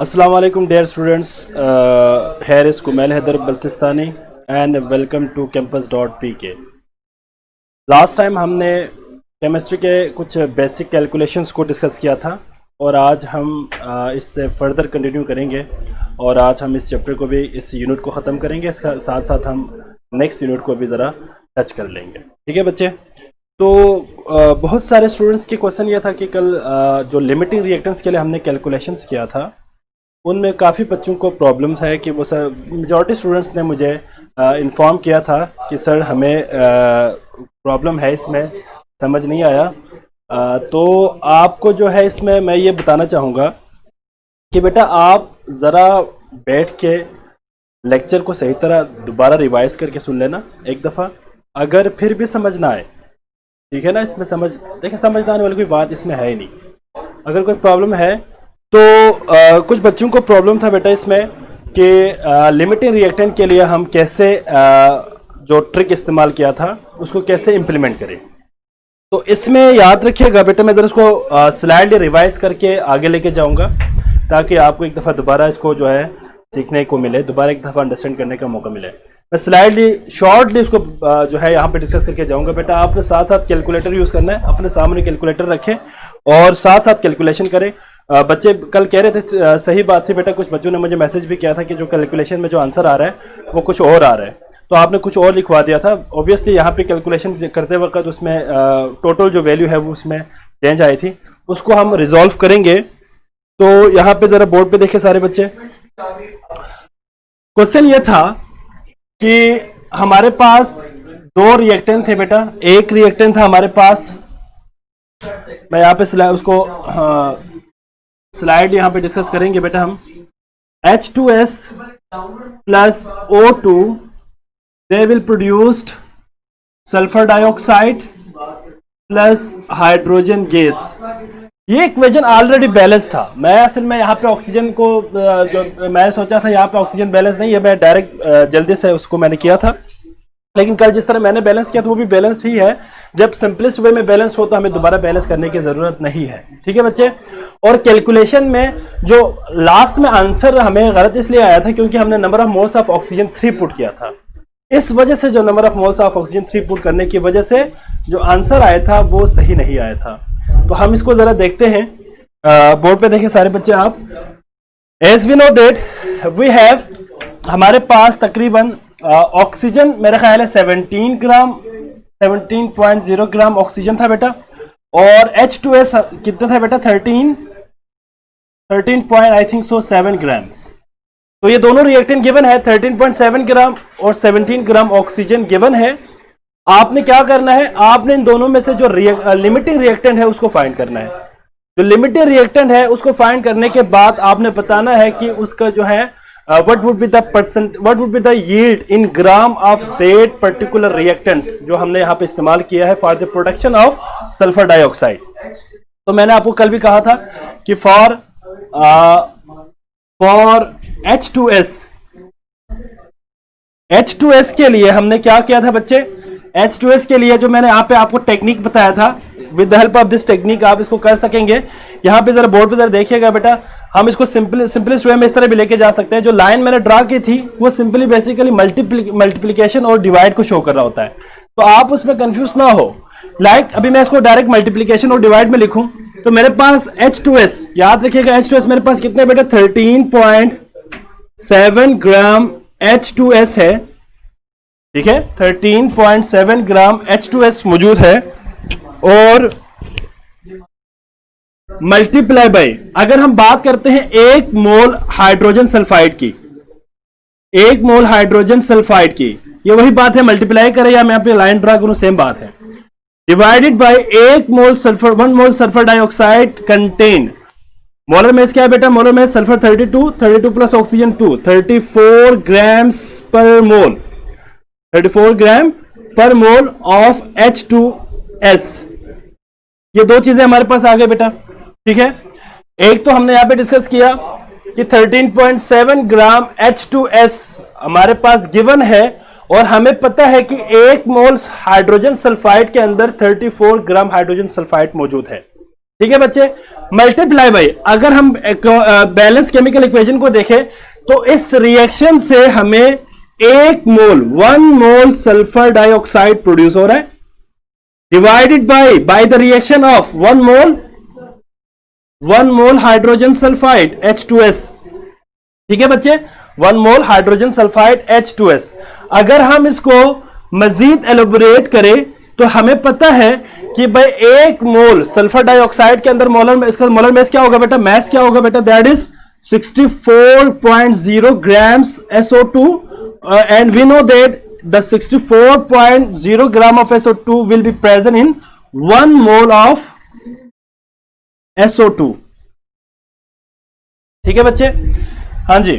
Assalamu alaikum dear students, here is Kumail Haider Baltistani and welcome to campus.pk। Last time हमने chemistry के कुछ basic calculations को discuss किया था और आज हम इससे फर्दर कंटिन्यू करेंगे और आज हम इस चैप्टर को भी, इस यूनिट को ख़त्म करेंगे। इसका साथ साथ हम नेक्स्ट यूनिट को भी ज़रा टच कर लेंगे। ठीक है बच्चे, तो बहुत सारे स्टूडेंट्स के क्वेश्चन ये था कि कल जो लिमिटिंग रिएक्टेंट्स के लिए हमने कैलकुलेशंस किया था उनमें काफ़ी बच्चों को प्रॉब्लम्स है कि वो सर, मेजॉरिटी स्टूडेंट्स ने मुझे इन्फॉर्म किया था कि सर हमें प्रॉब्लम है, इसमें समझ नहीं आया। तो आपको जो है इसमें मैं ये बताना चाहूँगा कि बेटा आप ज़रा बैठ के लेक्चर को सही तरह दोबारा रिवाइज करके सुन लेना एक दफ़ा। अगर फिर भी समझ ना आए, ठीक है ना, इसमें देखिए समझ आने वाली कोई बात इसमें है ही नहीं। अगर कोई प्रॉब्लम है तो कुछ बच्चों को प्रॉब्लम था बेटा इसमें कि लिमिटिंग रिएक्टेंट के लिए हम कैसे जो ट्रिक इस्तेमाल किया था उसको कैसे इम्प्लीमेंट करें। तो इसमें याद रखिएगा बेटा, मैं ज़रा इसको स्लाइड रिवाइज करके आगे लेके जाऊंगा ताकि आपको एक दफ़ा दोबारा इसको जो है सीखने को मिले, दोबारा एक दफ़ा अंडरस्टैंड करने का मौका मिले। मैं स्लाइडली शॉर्टली उसको जो है यहाँ पे डिस्कस करके जाऊंगा। बेटा आपने साथ साथ कैलकुलेटर यूज़ करना है, अपने सामने कैलकुलेटर रखें और साथ साथ कैलकुलेशन करें। बच्चे कल कह रहे थे, सही बात थी बेटा, कुछ बच्चों ने मुझे मैसेज भी किया था कि जो कैलकुलेशन में जो आंसर आ रहा है वो कुछ और आ रहा है, तो आपने कुछ और लिखवा दिया था। ऑब्वियसली यहाँ पे कैलकुलेशन करते वक्त उसमें टोटल जो वैल्यू है वो उसमें चेंज आई थी, उसको हम रिजॉल्व करेंगे। तो यहाँ पे जरा बोर्ड पे देखे सारे बच्चे, क्वेश्चन ये था कि हमारे पास दो रिएक्टेंट थे बेटा। एक रिएक्टेंट था हमारे पास, मैं यहाँ पे उसको स्लाइड यहाँ पे डिस्कस करेंगे बेटा हम। H2S plus O2 they will produced sulphur dioxide plus hydrogen gas. ये इक्वेशन ऑलरेडी बैलेंस था। मैं असल में यहाँ पे ऑक्सीजन को जो मैं सोचा था यहाँ पे ऑक्सीजन बैलेंस नहीं है, मैं डायरेक्ट जल्दी से उसको मैंने किया था, लेकिन कल जिस तरह मैंने बैलेंस किया तो वो भी बैलेंस्ड ही है। जब सिंपलेस्ट वे में बैलेंस हो तो हमें दोबारा बैलेंस करने की जरूरत नहीं है। ठीक है बच्चे, और कैलकुलेशन में जो लास्ट में आंसर हमें गलत इसलिए आया था क्योंकि हमने number of moles of oxygen 3 put किया था। इस वजह से जो number of moles of oxygen 3 put करने की वजह से जो आंसर आया था वो सही नहीं आया था। तो हम इसको जरा देखते हैं, बोर्ड पे देखें सारे बच्चे आप। As we know that we have, हमारे पास तकरीबन ऑक्सीजन मेरा ख्याल है 17 ग्राम 17.0 ग्राम ऑक्सीजन था बेटा, और H2S कितना था बेटा 13 आई थिंक सो 7 ग्राम। तो ये दोनों रिएक्टेंट गिवन है, 13.7 ग्राम और 17 ग्राम ऑक्सीजन गिवन है। आपने क्या करना है, आपने इन दोनों में से जो लिमिटिंग रिएक्टेंट है उसको फाइंड करना है। जो लिमिटिंग रिएक्टेंट है उसको फाइंड करने के बाद आपने बताना है कि उसका जो है what would be the yield in gram of that particular reactants जो हमने यहाँ पे इस्तेमाल किया है for the production of sulfur dioxide। तो मैंने आपको कल भी कहा था कि for H2S के लिए हमने क्या किया था बच्चे। H2S के लिए जो मैंने यहाँ पे आपको टेक्निक बताया था, with the help of this technique आप इसको कर सकेंगे। यहाँ पे जरा बोर्ड पे जरा देखिएगा बेटा, हम इसको सिंपलेस्ट वे में इस तरह भी लेके जा सकते हैं। जो लाइन मैंने ड्रा की थी वो सिंपली बेसिकली मल्टीप्लिकेशन और डिवाइड को शो कर रहा होता है, तो आप उसमें कंफ्यूज ना हो। लाइक अभी मैं इसको डायरेक्ट मल्टीप्लिकेशन और डिवाइड में लिखूं तो मेरे पास H2S, याद रखिएगा H2S मेरे पास कितने बेटा 13.7 ग्राम H2S है। ठीक है, 13.7 ग्राम H2S मौजूद है और मल्टीप्लाई बाय, अगर हम बात करते हैं 1 मोल हाइड्रोजन सल्फाइड की, 1 मोल हाइड्रोजन सल्फाइड की, ये वही बात है, मल्टीप्लाई करें या मैं यहाँ पे लाइन ड्रा करूं सेम बात है, divided by 1 mole sulphur dioxide contain. Molar में क्या है बेटा, मोलर में सल्फर 32 प्लस ऑक्सीजन 2, 34 ग्राम्स पर मोल, 34 ग्राम पर मोल ऑफ H2S। ये दो चीजें हमारे पास आ गए बेटा। ठीक है, एक तो हमने यहां पे डिस्कस किया कि 13.7 ग्राम H2S हमारे पास गिवन है और हमें पता है कि 1 मोल हाइड्रोजन सल्फाइड के अंदर 34 ग्राम हाइड्रोजन सल्फाइड मौजूद है। ठीक है बच्चे, मल्टीप्लाई बाई, अगर हम बैलेंस केमिकल इक्वेशन को देखें तो इस रिएक्शन से हमें 1 मोल सल्फर डाइऑक्साइड प्रोड्यूस हो रहा है, divided by the reaction of 1 mole hydrogen sulphide H2S। ठीक है बच्चे, 1 मोल हाइड्रोजन सल्फाइड H2S। अगर हम इसको मजीद एलोबरेट करें तो हमें पता है कि भाई 1 मोल सल्फर डाइऑक्साइड के अंदर इसका मोलर मैस क्या होगा बेटा, मैस क्या होगा बेटा, that is 64.0 grams SO2, and we know that the 64.0 gram of SO2 will be present in 1 mole of SO2। ठीक है बच्चे, हाँ जी।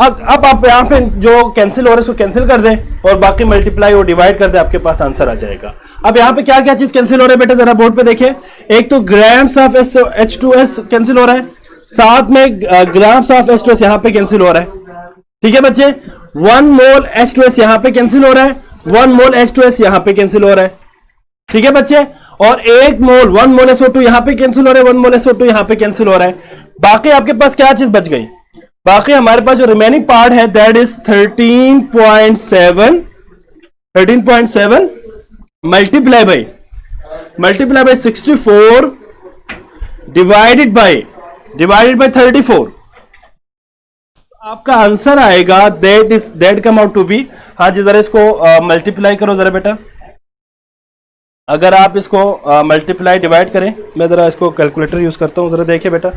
अब आप यहां पे जो कैंसिल हो रहा है उसको कैंसिल कर दें और बाकी मल्टीप्लाई और डिवाइड कर दें, आपके पास आंसर आ जाएगा। अब यहां पे क्या क्या चीज कैंसिल हो रहा है बेटा, जरा बोर्ड पे देखिए। एक तो ग्राम्स ऑफ H2S कैंसिल हो रहा है, साथ में ग्राम्स ऑफ H2S यहां पे कैंसिल हो रहा है। ठीक है बच्चे, 1 मोल H2S यहां पे कैंसिल हो रहा है, 1 मोल H2S यहां पे कैंसिल हो रहा है। ठीक है बच्चे, और 1 मोल SO2 यहां पे कैंसिल हो रहा है, 1 मोल SO2 यहां पे कैंसिल हो रहा है। बाकी आपके पास क्या चीज बच गई, बाकी हमारे पास जो रिमेनिंग पार्ट है that is 13.7 multiply by 64 divided by 34। आपका आंसर आएगा that come out to be, हाँ जी जरा इसको मल्टीप्लाई करो जरा बेटा। अगर आप इसको मल्टीप्लाई डिवाइड करें, मैं जरा इसको कैलकुलेटर यूज करता हूं, जरा देखिए बेटा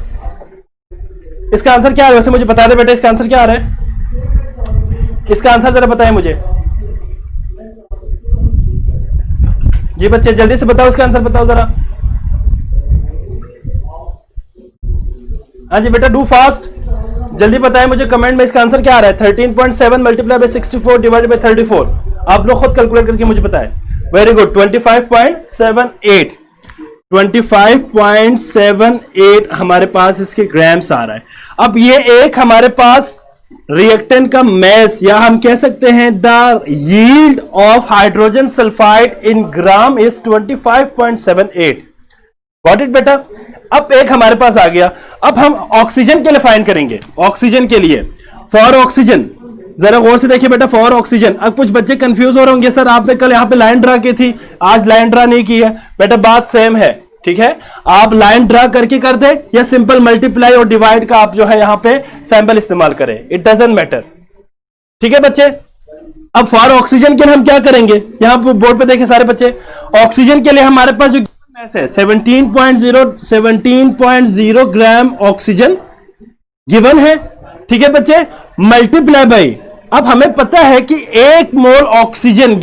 इसका आंसर क्या है, वैसे मुझे बता दे बेटा इसका आंसर क्या आ रहा है, इसका आंसर जरा बताएं मुझे जी बच्चे, जल्दी से बताओ इसका आंसर बताओ जरा। हाँ जी बेटा, डू फास्ट, जल्दी बताएं मुझे कमेंट में इसका आंसर क्या आ रहा है। 13.7 मल्टीप्लाई बाय 64 डिवाइडेड बाय 34, आप लोग खुद कैलकुलेट करके मुझे बताएं। वेरी गुड, 25.78 हमारे पास इसके ग्राम्स आ रहा है। अब ये एक हमारे पास रिएक्टेंट का मैस, या हम कह सकते हैं the yield of hydrogen sulphide in gram is 25.78। Got it बेटा। अब एक हमारे पास आ गया, अब हम ऑक्सीजन के लिए फाइंड करेंगे। ऑक्सीजन के लिए, फॉर ऑक्सीजन, जरा गौर से देखिए बेटा, फॉर ऑक्सीजन। अब कुछ बच्चे कंफ्यूज हो रहे होंगे, सर आपने कल यहां पे लाइन ड्रा की थी, आज लाइन ड्रा नहीं की है। बेटा बात सेम है, ठीक है, आप लाइन ड्रा करके कर दे या सिंपल मल्टीप्लाई और डिवाइड का आप जो है यहां पे सैंपल इस्तेमाल करें, इट डजंट मैटर। ठीक है बच्चे, अब फॉर ऑक्सीजन के लिए हम क्या करेंगे, यहां पे बोर्ड पे देखें सारे बच्चे, ऑक्सीजन के लिए हमारे पास जो मैस है 17.0 ग्राम ऑक्सीजन गिवन है। ठीक है बच्चे, मल्टीप्लाई बाई, अब हमें पता है कि 1 मोल ऑक्सीजन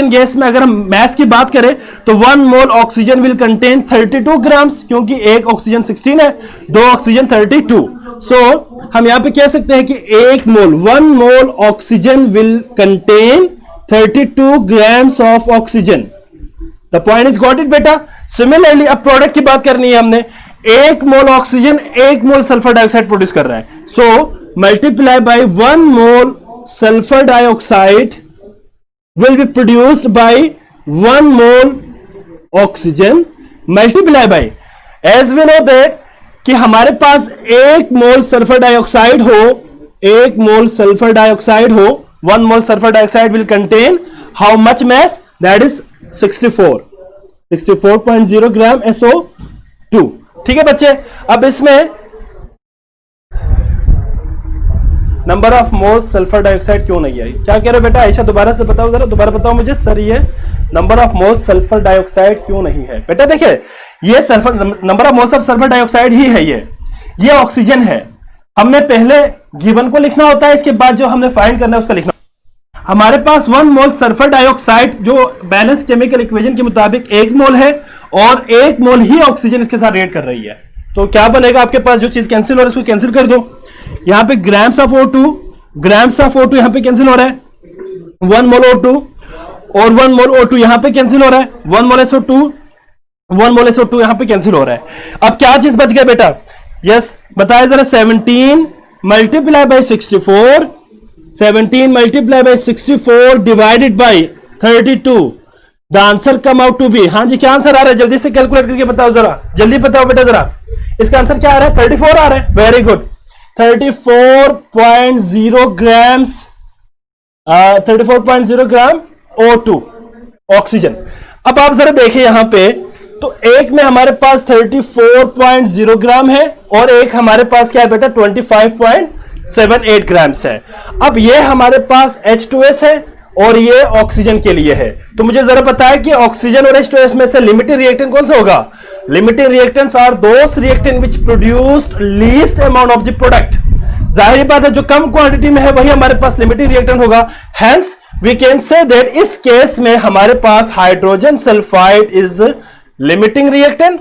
गैस में अगर हम मैस की बात करें तो 1 मोल ऑक्सीजन विल कंटेन 32 ग्राम्स, क्योंकि एक ऑक्सीजन 16 है, 2 ऑक्सीजन 32। सो हम यहां पे कह सकते हैं कि 1 मोल oxygen will contain 32 grams of oxygen. The point is got it बेटा। सिमिलरली अब प्रोडक्ट की बात करनी है हमने, 1 मोल ऑक्सीजन 1 मोल सल्फर डाइऑक्साइड प्रोड्यूस कर रहा है। सो multiply by 1 mole sulfur dioxide will be produced by 1 mole oxygen multiply by, as we know that कि हमारे पास 1 मोल सल्फर डाइऑक्साइड हो, 1 मोल सल्फर डाइऑक्साइड हो, 1 मोल sulphur dioxide will contain how much mass, that is 64.0 gram SO2। ठीक है बच्चे, अब इसमें number of mole sulphur dioxide क्यों नहीं आई, क्या कह रहे हो बेटा आयशा, दोबारा से बताओ जरा, दोबारा बताओ मुझे सर, ये number of mole sulphur dioxide क्यों नहीं है। बेटा देखिए, ये sulphur number of moles of sulphur dioxide ही है, ये ऑक्सीजन है। हमने पहले गिवन को लिखना होता है, इसके बाद जो हमने फाइंड करना है उसका लिखना। हमारे पास 1 मोल सल्फर डाइऑक्साइड जो बैलेंस केमिकल इक्वेशन के मुताबिक 1 मोल है और 1 मोल ही ऑक्सीजन इसके साथ रिएक्ट कर रही है। तो क्या बनेगा आपके पास, जो चीज कैंसिल हो रहा है उसको कैंसिल कर दो। यहां पे ग्राम्स ऑफ O2 यहां पे कैंसिल हो रहा है, 1 मोल O2 और 1 मोल O2 यहां पे कैंसिल हो रहा है, 1 मोल SO2 यहां पे कैंसिल हो रहा है। अब क्या चीज बच गया बेटा, यस बताए जरा, 17 multiply by 64 divided by 32 the answer come out to be, हाँ जी क्या आंसर आ रहा है, जल्दी से कैलकुलेट करके बताओ जरा, जल्दी बताओ बेटा जरा, इसका आंसर क्या आ रहा है, 34 आ रहा है, वेरी गुड, 34.0 ग्राम्स, 34.0 ग्राम O2 ऑक्सीजन। अब आप जरा देखिए यहां पे, तो एक में हमारे पास 34.0 ग्राम है और एक हमारे पास क्या है बेटा 25.78 ग्राम्स है। अब ये हमारे पास H2S है और ये ऑक्सीजन के लिए है, तो मुझे जरा पता है कि ऑक्सीजन और H2S में से लिमिटेड रिएक्टेंट कौन सा होगा, limited reactants are those reactant which produced least amount of the product. जाहिर बात है जो कम क्वांटिटी में है वही हमारे पास लिमिटेड रिएक्टेंट होगा, hence we can say that इस केस में हमारे पास hydrogen sulphide is limiting reactant,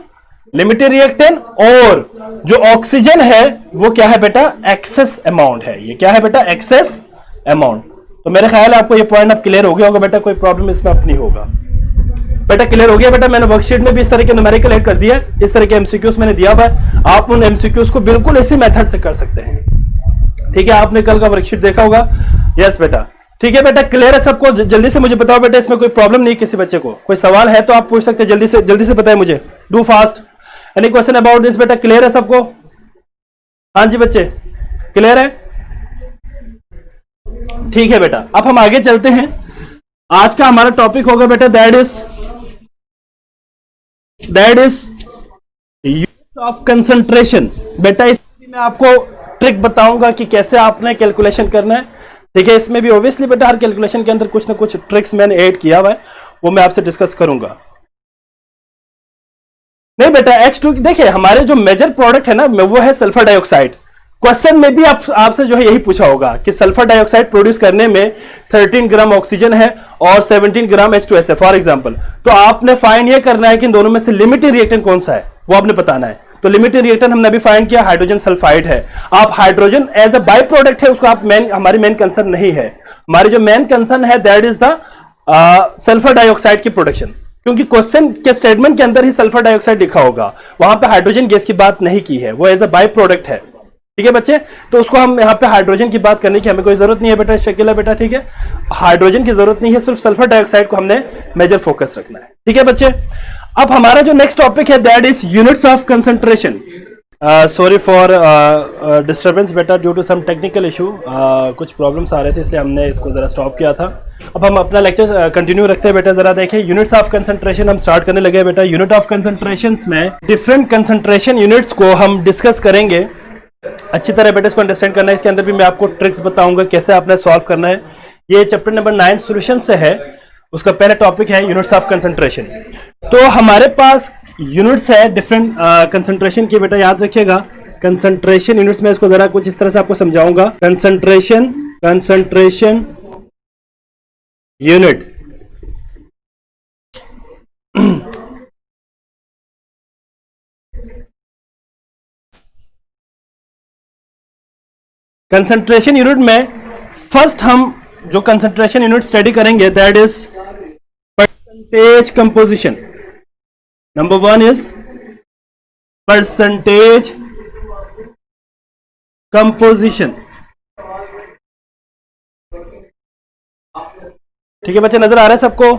limited reactant, और जो ऑक्सीजन है वो क्या है बेटा एक्सेस अमाउंट है, ये क्या है बेटा एक्सेस अमाउंट। तो मेरे ख्याल है आपको ये पॉइंट अब क्लियर हो गया होगा बेटा, कोई प्रॉब्लम इसमें अब नहीं होगा बेटा, क्लियर हो गया बेटा। मैंने वर्कशीट में भी इस तरह के न्यूमेरिकल ऐड कर दिया है, इस तरह के एमसीक्यूज मैंने दिया हुआ है, आप उन एमसीक्यूज को बिल्कुल इसी मेथड से कर सकते हैं, ठीक है। आपने कल का वर्कशीट देखा होगा, यस बेटा, ठीक है बेटा, क्लियर है सबको, जल्दी से मुझे बताओ बेटा, इसमें कोई प्रॉब्लम नहीं, किसी बच्चे को कोई सवाल है तो आप पूछ सकते हैं, जल्दी से बताएं मुझे, do fast, any question about this बेटा, क्लियर है सबको, हाँ जी बच्चे क्लियर है, ठीक है बेटा। अब हम आगे चलते हैं, आज का हमारा टॉपिक होगा बेटा that is units of concentration. बेटा इसमें मैं आपको ट्रिक बताऊंगा कि कैसे आपने कैलकुलेशन करना है, ठीक है। इसमें भी ऑब्वियसली बेटा हर कैलकुलेशन के अंदर कुछ ना कुछ ट्रिक्स मैंने ऐड किया हुआ है, वो मैं आपसे डिस्कस करूंगा। नहीं बेटा H2 देखिए हमारे जो मेजर प्रोडक्ट है ना वो है सल्फर डाइऑक्साइड। क्वेश्चन में भी आपसे जो है यही पूछा होगा कि सल्फर डाइऑक्साइड प्रोड्यूस करने में 13 ग्राम ऑक्सीजन है और 17 ग्राम H2S है फॉर एग्जांपल, तो आपने फाइंड ये करना है कि इन दोनों में से लिमिटेड रिएक्टेंट कौन सा है वो आपने बताना है। तो लिमिटेड रिएक्टेंट हमने अभी फाइंड किया हाइड्रोजन सल्फाइड है। आप hydrogen as a by product है उसको आप हमारी मेन कंसर्न नहीं है, हमारी जो मेन कंसर्न है that is the sulphur dioxide की प्रोडक्शन, क्योंकि क्वेश्चन के स्टेटमेंट के अंदर ही सल्फर डाइऑक्साइड लिखा होगा, वहां पे हाइड्रोजन गैस की बात नहीं की है, वो एज अ बाय प्रोडक्ट है, ठीक है बच्चे। तो उसको हम यहाँ पे हाइड्रोजन की बात करने की हमें कोई जरूरत नहीं है बेटा, शकीला बेटा, ठीक है, हाइड्रोजन की जरूरत नहीं है, सिर्फ सल्फर डाइऑक्साइड को हमने मेजर फोकस रखना है, ठीक है बच्चे। अब हमारा जो नेक्स्ट टॉपिक है that is units of concentration. Sorry for disturbance बेटा, due to some technical issue, कुछ प्रॉब्लम्स आ रहे थे इसलिए हमने इसको जरा स्टॉप किया था। अब हम अपना लेक्चर कंटिन्यू रखते हैं बेटा, जरा देखिए यूनिट्स ऑफ कंसंट्रेशन हम स्टार्ट करने लगे बेटा। यूनिट ऑफ कंसंट्रेशन में डिफरेंट कंसंट्रेशन यूनिट्स को हम डिस्कस करेंगे अच्छी तरह बेटा, इसको अंडरस्टैंड करना है। इसके अंदर भी मैं आपको ट्रिक्स बताऊंगा कैसे आपने सॉल्व करना है। ये चैप्टर नंबर 9 सॉल्यूशन से है, उसका पहला टॉपिक है यूनिट्स ऑफ कंसंट्रेशन। तो हमारे पास यूनिट्स है डिफरेंट कंसंट्रेशन की बेटा, याद रखिएगा कंसंट्रेशन यूनिट्स में इसको जरा कुछ इस तरह से आपको समझाऊंगा। कंसंट्रेशन यूनिट कंसंट्रेशन यूनिट में फर्स्ट हम जो कंसंट्रेशन यूनिट स्टडी करेंगे that is percentage composition. Number 1 is percentage composition, ठीक है बच्चे, नजर आ रहा है सबको?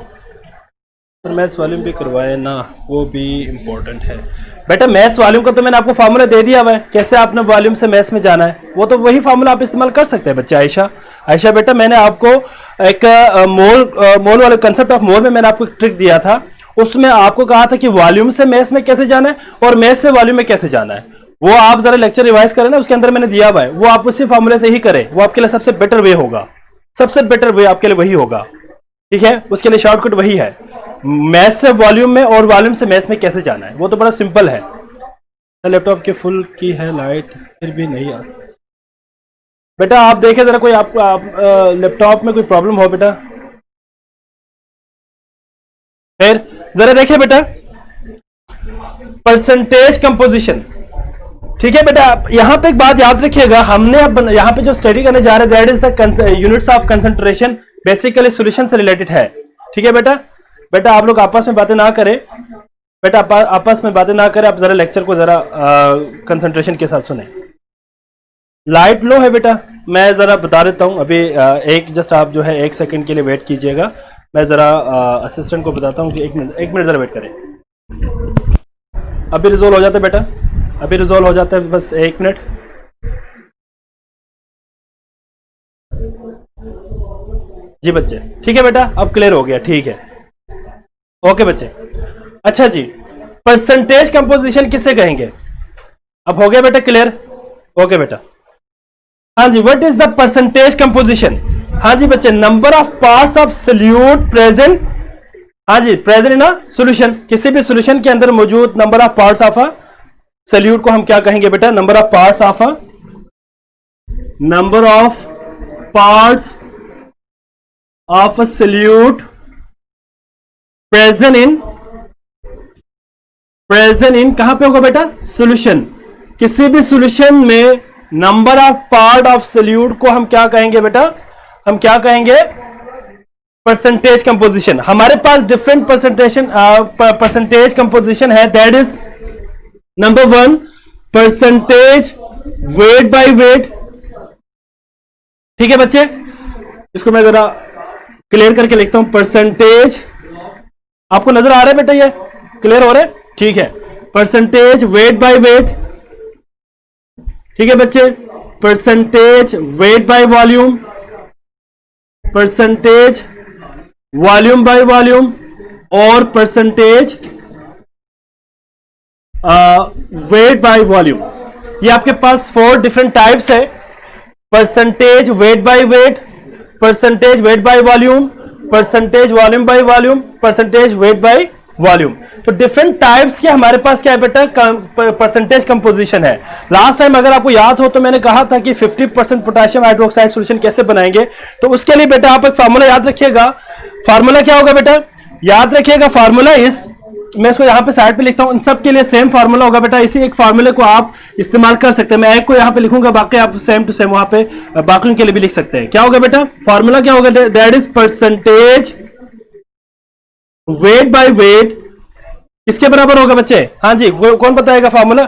मैथ्स वॉल्यूम भी करवाए ना, वो भी इंपॉर्टेंट है बेटा। मैथ्स वॉल्यूम का तो मैंने आपको फार्मूला दे दिया हुआ है, कैसे आपने वॉल्यूम से मैथ्स में जाना है, वो तो वही फार्मूला आप इस्तेमाल कर सकते हैं बच्चे। आयशा बेटा, मैंने आपको एक मोल वाले कंसेप्ट ऑफ मोल में मैंने आपको एक ट्रिक दिया था, उसमें आपको कहा था कि वॉल्यूम से मैथ्स में कैसे जाना है और मैथ्स से वॉल्यूम में कैसे जाना है। वो आप जरा लेक्चर रिवाइज करें ना, उसके अंदर मैंने दिया हुआ है, वो आप उसी फार्मूले से ही करें, वो आपके लिए सबसे बेटर वे होगा, सबसे बेटर वे आपके लिए वही होगा, ठीक है। उसके लिए शॉर्टकट वही है, मैथ्स से वॉल्यूम में और वॉल्यूम से मैथ्स में कैसे जाना है, वो तो बड़ा सिंपल है। लैपटॉप के फुल की है लाइट, फिर भी नहीं आ बेटा, आप देखें जरा, कोई आप लैपटॉप में कोई प्रॉब्लम हो बेटा, फिर जरा देखिए बेटा परसेंटेज कंपोजिशन, ठीक है बेटा। यहां पे एक बात याद रखिएगा, हमने अब यहां पे जो स्टडी करने जा रहे हैं that is the units of concentration, basically solution से रिलेटेड है, ठीक है बेटा। बेटा आप लोग आपस में बातें ना करें बेटा, आपस में बातें ना करें, आप जरा लेक्चर को जरा कंसंट्रेशन के साथ सुने। लाइट लो है बेटा, मैं जरा बता देता हूं अभी, एक जस्ट आप जो है 1 सेकंड के लिए वेट कीजिएगा, मैं ज़रा असिस्टेंट को बताता हूँ कि एक मिनट ज़रा वेट करें। अभी रिजोल्व हो जाता है बेटा, अभी रिजोल्व हो जाता है, बस 1 मिनट। जी बच्चे ठीक है बेटा, अब क्लियर हो गया, ठीक है, ओके बच्चे। अच्छा जी, परसेंटेज कंपोजिशन किसे कहेंगे? अब हो गया बेटा क्लियर? ओके बेटा। हाँ जी, what is the percentage composition? हाँ जी बच्चे, number of parts of solute present, हाँ जी, प्रेजेंट इन अ सॉल्यूशन। किसी भी सॉल्यूशन के अंदर मौजूद number of parts of a solute को हम क्या कहेंगे बेटा? Number of parts of a, number of parts of a solute present इन कहां पे होगा बेटा? सॉल्यूशन। किसी भी सॉल्यूशन में number of part of solute को हम क्या कहेंगे बेटा? हम क्या कहेंगे? Percentage composition. हमारे पास डिफरेंट परसेंटेज कंपोजिशन है, that is number 1 percentage weight by wait. ठीक है बच्चे, इसको मैं जरा क्लियर करके लिखता हूं। परसेंटेज, आपको नजर आ रहा है बेटा? ये क्लियर हो रहा है? ठीक है, परसेंटेज वेट बाय वेट। ठीक है बच्चे, percentage weight by volume, percentage volume by volume, और परसेंटेज वेट बाय वॉल्यूम। ये आपके पास 4 डिफरेंट टाइप्स है। Percentage weight by wait, percentage weight by volume, percentage volume by volume, percentage weight by volume. तो different types के हमारे पास क्या है बेटा? परसेंटेज कंपोजिशन है। लास्ट टाइम अगर आपको याद हो तो मैंने कहा था कि 50% पोटेशियम हाइड्रोक्साइड सॉल्यूशन कैसे बनाएंगे। तो उसके लिए बेटा आप एक फार्मूला याद रखिएगा। फार्मूला क्या होगा बेटा? याद रखिएगा, फार्मूला इस, मैं इसको यहां पे साइड पे लिखता हूं, इन सब के लिए सेम फार्मूला होगा बेटा। इसी एक फार्मूले को आप इस्तेमाल कर सकते हैं। मैं एक को यहां पे लिखूंगा, बाकी आप सेम टू सेम वहां पे बाकियों के लिए भी लिख सकते हैं। क्या होगा बेटा? फार्मूला क्या होगा? That is percentage weight by wait किसके बराबर होगा बच्चे? हाँ जी, कौन बताएगा फार्मूला?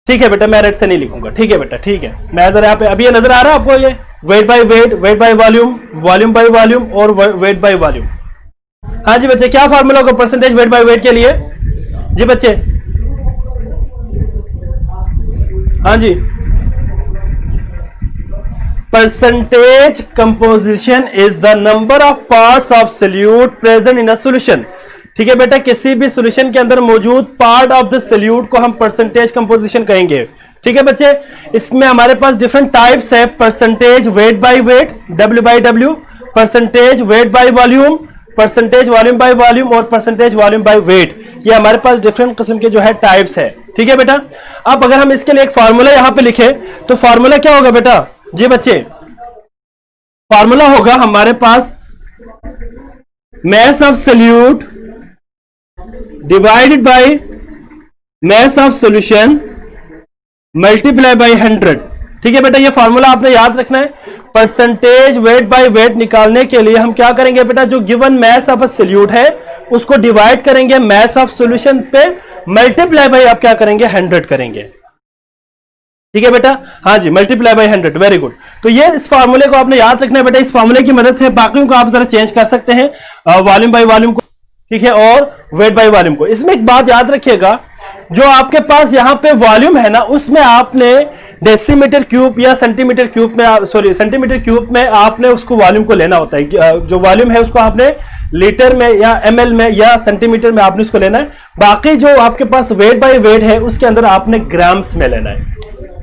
ठीक है बेटा, मैं रेड से नहीं लिखूंगा। ठीक है बेटा, ठीक है। मैं जरा यहाँ पे, अभी ये नजर आ रहा है आपको? ये wait by wait, wait by volume, volume by volume और वेट बाय वॉल्यूम। हाँ जी बच्चे, क्या फार्मूला होगा परसेंटेज वेट बाय वेट के लिए? जी बच्चे, हाँ जी, percentage composition is the number of parts of solute present in a solution. ठीक है बेटा, किसी भी सॉल्यूशन के अंदर मौजूद पार्ट ऑफ द सोल्यूट को हम परसेंटेज कंपोजिशन कहेंगे। ठीक है बच्चे, इसमें हमारे पास डिफरेंट टाइप्स है। Percentage weight by weight, W by W, percentage weight by volume, percentage volume by volume और परसेंटेज वॉल्यूम बाय वेट। ये हमारे पास डिफरेंट किस्म के जो है टाइप्स है। ठीक है बेटा, अब अगर हम इसके लिए एक फार्मूला यहां पे लिखे तो फार्मूला क्या होगा बेटा? जी बच्चे, फार्मूला होगा हमारे पास mass of solute divided by mass of solution multiply by 100। ठीक है बेटा, ये फार्मूला आपने याद रखना है। परसेंटेज वेट बाय वेट निकालने के लिए हम क्या करेंगे बेटा? जो given mass of a solute है उसको डिवाइड करेंगे मैस ऑफ सॉल्यूशन पे, मल्टीप्लाई बाय आप क्या करेंगे? 100 करेंगे। ठीक है बेटा, हाँ जी, मल्टीप्लाई बाय 100, वेरी गुड। तो ये इस फार्मूले को आपने याद रखना है बेटा। इस फार्मूले की मदद से बाकियों को आप जरा चेंज कर सकते हैं, वॉल्यूम बाय वॉल्यूम को, ठीक है, और वेट बाय वॉल्यूम को। इसमें एक बात याद रखिएगा, जो आपके पास यहां पे वॉल्यूम है ना, उसमें आपने डेसीमीटर क्यूब या सेंटीमीटर क्यूब में, सॉरी सेंटीमीटर क्यूब में आपने उसको वॉल्यूम को लेना होता है। जो वॉल्यूम है उसको आपने लीटर में या ml में या सेंटीमीटर में आपने उसको लेना है। बाकी जो आपके पास वेट बाय वेट है उसके अंदर आपने ग्राम्स में लेना है,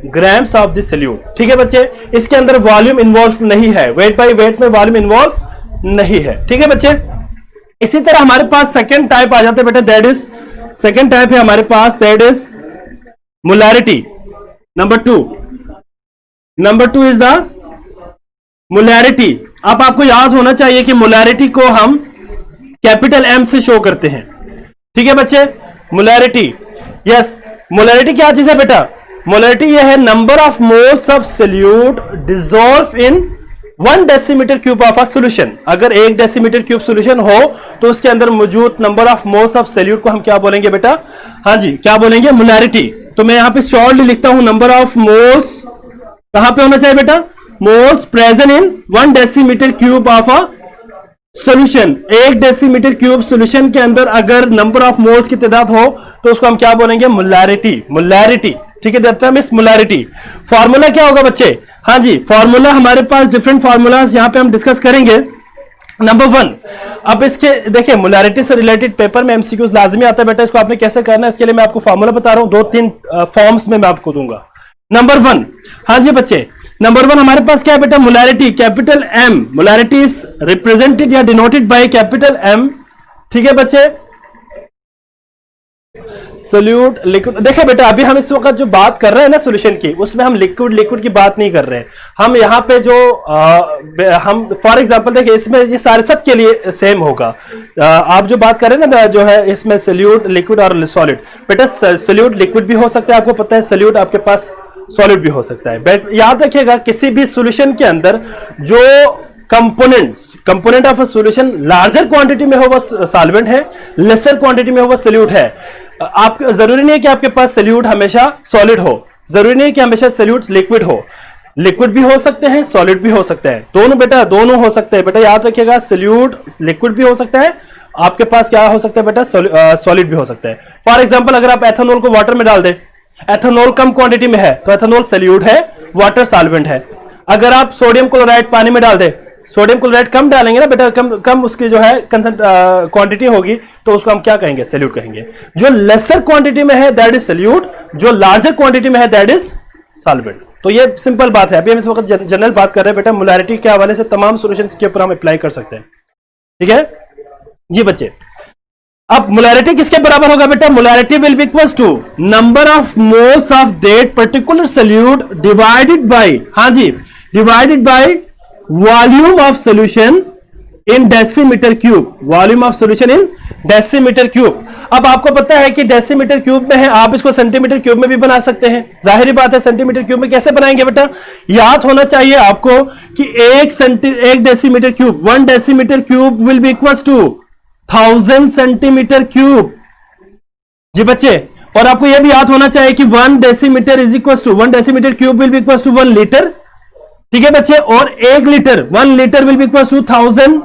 ग्राम्स ऑफ द सोल्यूट। ठीक है बच्चे, इसके अंदर वॉल्यूम इन्वॉल्व नहीं है, वेट बाय वेट में वॉल्यूम इन्वॉल्व नहीं है। ठीक है बच्चे, इसी तरह हमारे पास सेकेंड टाइप आ जाते हैं बेटा, दैट इज, सेकेंड टाइप है हमारे पास, that is molarity. Number 2 is the molarity. अब आपको याद होना चाहिए कि मोलैरिटी को हम कैपिटल M से शो करते हैं। ठीक है बच्चे, मोलैरिटी, यस, मोलैरिटी क्या चीज है बेटा? मोलैरिटी यह है number of moles of solute dissolve in 1 decimetre cube of a solution. अगर 1 डेसीमीटर क्यूब सॉल्यूशन हो तो उसके अंदर मौजूद number of moles of solute को हम क्या बोलेंगे बेटा? हाँ जी, क्या बोलेंगे? मोलैरिटी। तो मैं यहां पे शॉर्टली लिखता हूं, नंबर ऑफ मोल्स कहां पे होना चाहिए बेटा? Moles present in 1 decimetre cube of a solution, 1 decimetre cube solution के अंदर अगर नंबर ऑफ मोल्स की तादाद हो तो उसको हम क्या बोलेंगे? मोलैरिटी। मोलैरिटी, ठीक है, that term is molarity. Formula क्या होगा बच्चे? हाँ जी, फार्मूला हमारे पास डिफरेंट फार्मूलाज यहां पे हम डिस्कस करेंगे। नंबर 1, अब इसके देखिए मोलैरिटी से रिलेटेड पेपर में एमसीक्यूज लाजमी आता है बेटा, इसको आपने कैसे करना है इसके लिए मैं आपको फार्मूला बता रहा हूं, 2-3 फॉर्म्स में मैं आपको दूंगा। नंबर 1, हाँ जी बच्चे, नंबर 1 हमारे पास क्या है बेटा? Molarity, capital M. Molarity is represented या डिनोटेड बाय कैपिटल एम, ठीक है बच्चे। सोल्यूट लिक्विड, देखिए बेटा अभी हम इस वक्त जो बात कर रहे हैं ना सॉल्यूशन की, उसमें हम लिक्विड की बात नहीं कर रहे हैं। हम यहाँ पे जो हम फॉर एग्जांपल देखिए इसमें ये सारे सब के लिए सेम होगा। आप जो बात कर रहे हैं ना जो है इसमें सोल्यूट, लिक्विड और सॉलिड, बेटा सोल्यूट लिक्विड भी हो सकता है, आपको पता है, सोल्यूट आपके पास सॉलिड भी हो सकता है। याद रखिएगा किसी भी सॉल्यूशन के अंदर जो component of a solution larger quantity में हो वह सॉल्वेंट है, लेसर क्वांटिटी में हो वह सोल्यूट है। आप जरूरी नहीं है कि आपके पास सोल्यूट हमेशा सॉलिड हो, जरूरी नहीं है कि हमेशा सोल्यूट लिक्विड हो, लिक्विड भी हो सकते हैं, सॉलिड भी हो सकते हैं, दोनों बेटा दोनों हो सकते हैं। बेटा याद रखिएगा सोल्यूट लिक्विड भी हो सकता है, आपके पास क्या हो सकता है बेटा? सॉलिड भी हो सकता है। फॉर एग्जाम्पल अगर आप एथेनॉल को वाटर में डाल दें, एथेनॉल कम क्वांटिटी में है तो एथेनॉल सोल्यूट है, वाटर सॉल्वेंट है। अगर आप सोडियम क्लोराइड पानी में डाल दें, सोडियम क्लोराइड कम डालेंगे ना बेटा, कम उसकी जो है क्वांटिटी होगी तो उसको हम क्या कहेंगे? सोल्यूट कहेंगे। जो लेसर क्वांटिटी में है दैट इज सोल्यूट, जो लार्जर क्वांटिटी में है दैट इज सॉल्वेंट। तो ये सिंपल बात है। अभी हम इस वक्त जनरल बात कर रहे हैं बेटा, मोलैरिटी के हवाले से तमाम सॉल्यूशंस के ऊपर हम अप्लाई कर सकते हैं, ठीक है जी बच्चे। अब मोलैरिटी किसके बराबर होगा बेटा? Molarity will be equals to number of moles of that particular solute divided by, हाँ जी, divided by volume of solution in decimetre cube. Volume of solution in decimetre cube. अब आपको पता है कि डेसीमीटर क्यूब में है, आप इसको सेंटीमीटर क्यूब में भी बना सकते हैं। जाहिर बात है सेंटीमीटर क्यूब में कैसे बनाएंगे बेटा? याद होना चाहिए आपको कि एक decimetre cube, 1 decimetre cube will be equals to 1000 centimetre cube जी बच्चे। और आपको यह भी याद होना चाहिए कि 1 decimetre is equals to 1 decimetre cube will be equals to 1 litre, ठीक है बच्चे। और 1 litre will be equals to 1000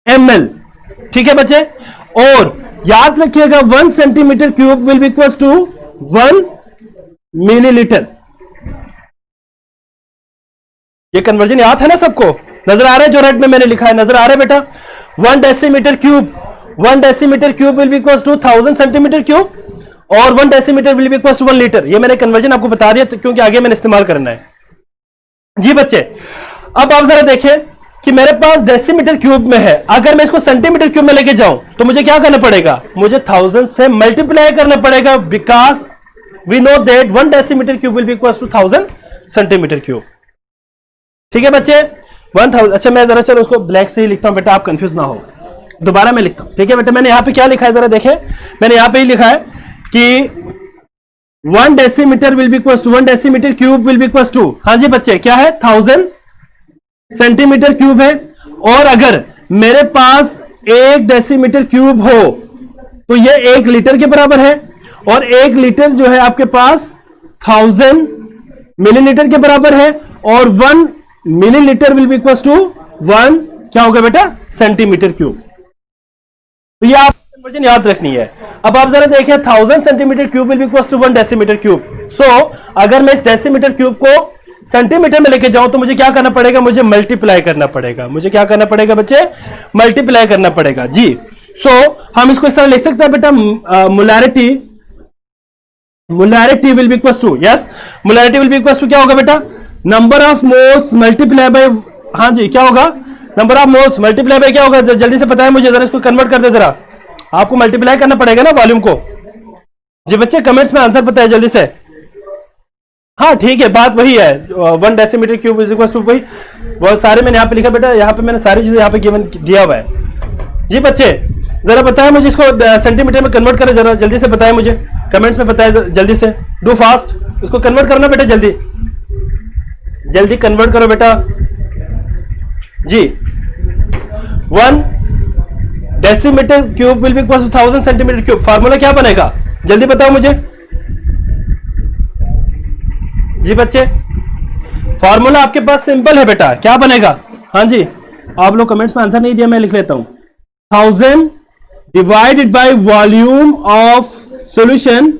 ml, ठीक है बच्चे। और याद रखिएगा 1 centimetre cube will be equals to 1 millilitre. ये कन्वर्जन याद है ना सबको? नजर आ रहा है जो रेड में मैंने लिखा है? नजर आ रहा है बेटा? 1 decimetre cube will be equals to 1000 centimetre cube और 1 decimetre will be equals to 1 litre. ये मैंने कन्वर्जन आपको बता दिया क्योंकि आगे मैंने इस्तेमाल करना है जी बच्चे। अब आप जरा देखें कि मेरे पास डेसीमीटर क्यूब में है, अगर मैं इसको सेंटीमीटर क्यूब में लेके जाऊं तो मुझे क्या करना पड़ेगा? मुझे 1000 से मल्टीप्लाई करना पड़ेगा, because we know that 1 decimetre cube will be equals to 1000 centimetre cube, ठीक है बच्चे। 1000, अच्छा मैं जरा चलो उसको ब्लैक से ही लिखता हूं बेटा, आप कंफ्यूज ना हो, दोबारा मैं लिखता हूं, ठीक है बेटा। मैंने यहां पे क्या लिखा है जरा देखें, मैंने यहां पे ही लिखा है कि 1 decimetre will be equals to 1 decimetre cube will be equals to, हाँ जी बच्चे क्या है? 1000 सेंटीमीटर क्यूब है। और अगर मेरे पास 1 डेसीमीटर क्यूब हो तो ये 1 लीटर के बराबर है, और 1 लीटर जो है आपके पास 1000 मिलीलीटर के बराबर है, और 1 millilitre will be equals to 1 क्या होगा बेटा? Centimetre cube. तो ये आप कन्वर्जन याद रखनी है। अब आप जरा देखें 1000 centimetre cube will be equals to 1 decimetre cube. So अगर मैं इस डेसीमीटर क्यूब को सेंटीमीटर में लेके जाऊं तो मुझे क्या करना पड़ेगा? मुझे मल्टीप्लाई करना पड़ेगा। मुझे क्या करना पड़ेगा बच्चे? मल्टीप्लाई करना पड़ेगा जी। सो हम इसको इस तरह लिख सकते हैं बेटा, molarity will be equals to, yes, molarity will be equals to क्या होगा बेटा? Number of moles multiply by, हाँ जी क्या होगा? Number of moles multiply by क्या होगा? जल्दी से बताएं मुझे, जरा इसको कन्वर्ट कर दे जरा। आपको मल्टीप्लाई करना पड़ेगा ना वॉल्यूम को जी बच्चे। कमेंट्स में आंसर बताए जल्दी से। हाँ ठीक है, बात वही है, 1 decimetre cube is equal to वही, बहुत सारे मैंने यहाँ पे लिखा बेटा, यहाँ पे मैंने सारी चीजें यहाँ पे गिवन दिया हुआ है जी बच्चे। जरा बताएं मुझे, इसको सेंटीमीटर में कन्वर्ट करें जरा, जल्दी से बताएं मुझे, कमेंट्स में बताएं जल्दी से, डू फास्ट, इसको कन्वर्ट करना बेटा, जल्दी जल्दी कन्वर्ट करो बेटा जी। 1 decimetre cube will be equal to 1000 centimetre cube. Formula क्या बनेगा? जल्दी बताओ मुझे जी बच्चे। फार्मूला आपके पास सिंपल है बेटा, क्या बनेगा? हाँ जी आप लोग कमेंट्स में आंसर नहीं दिया, मैं लिख लेता हूं। 1000 divided by volume of solution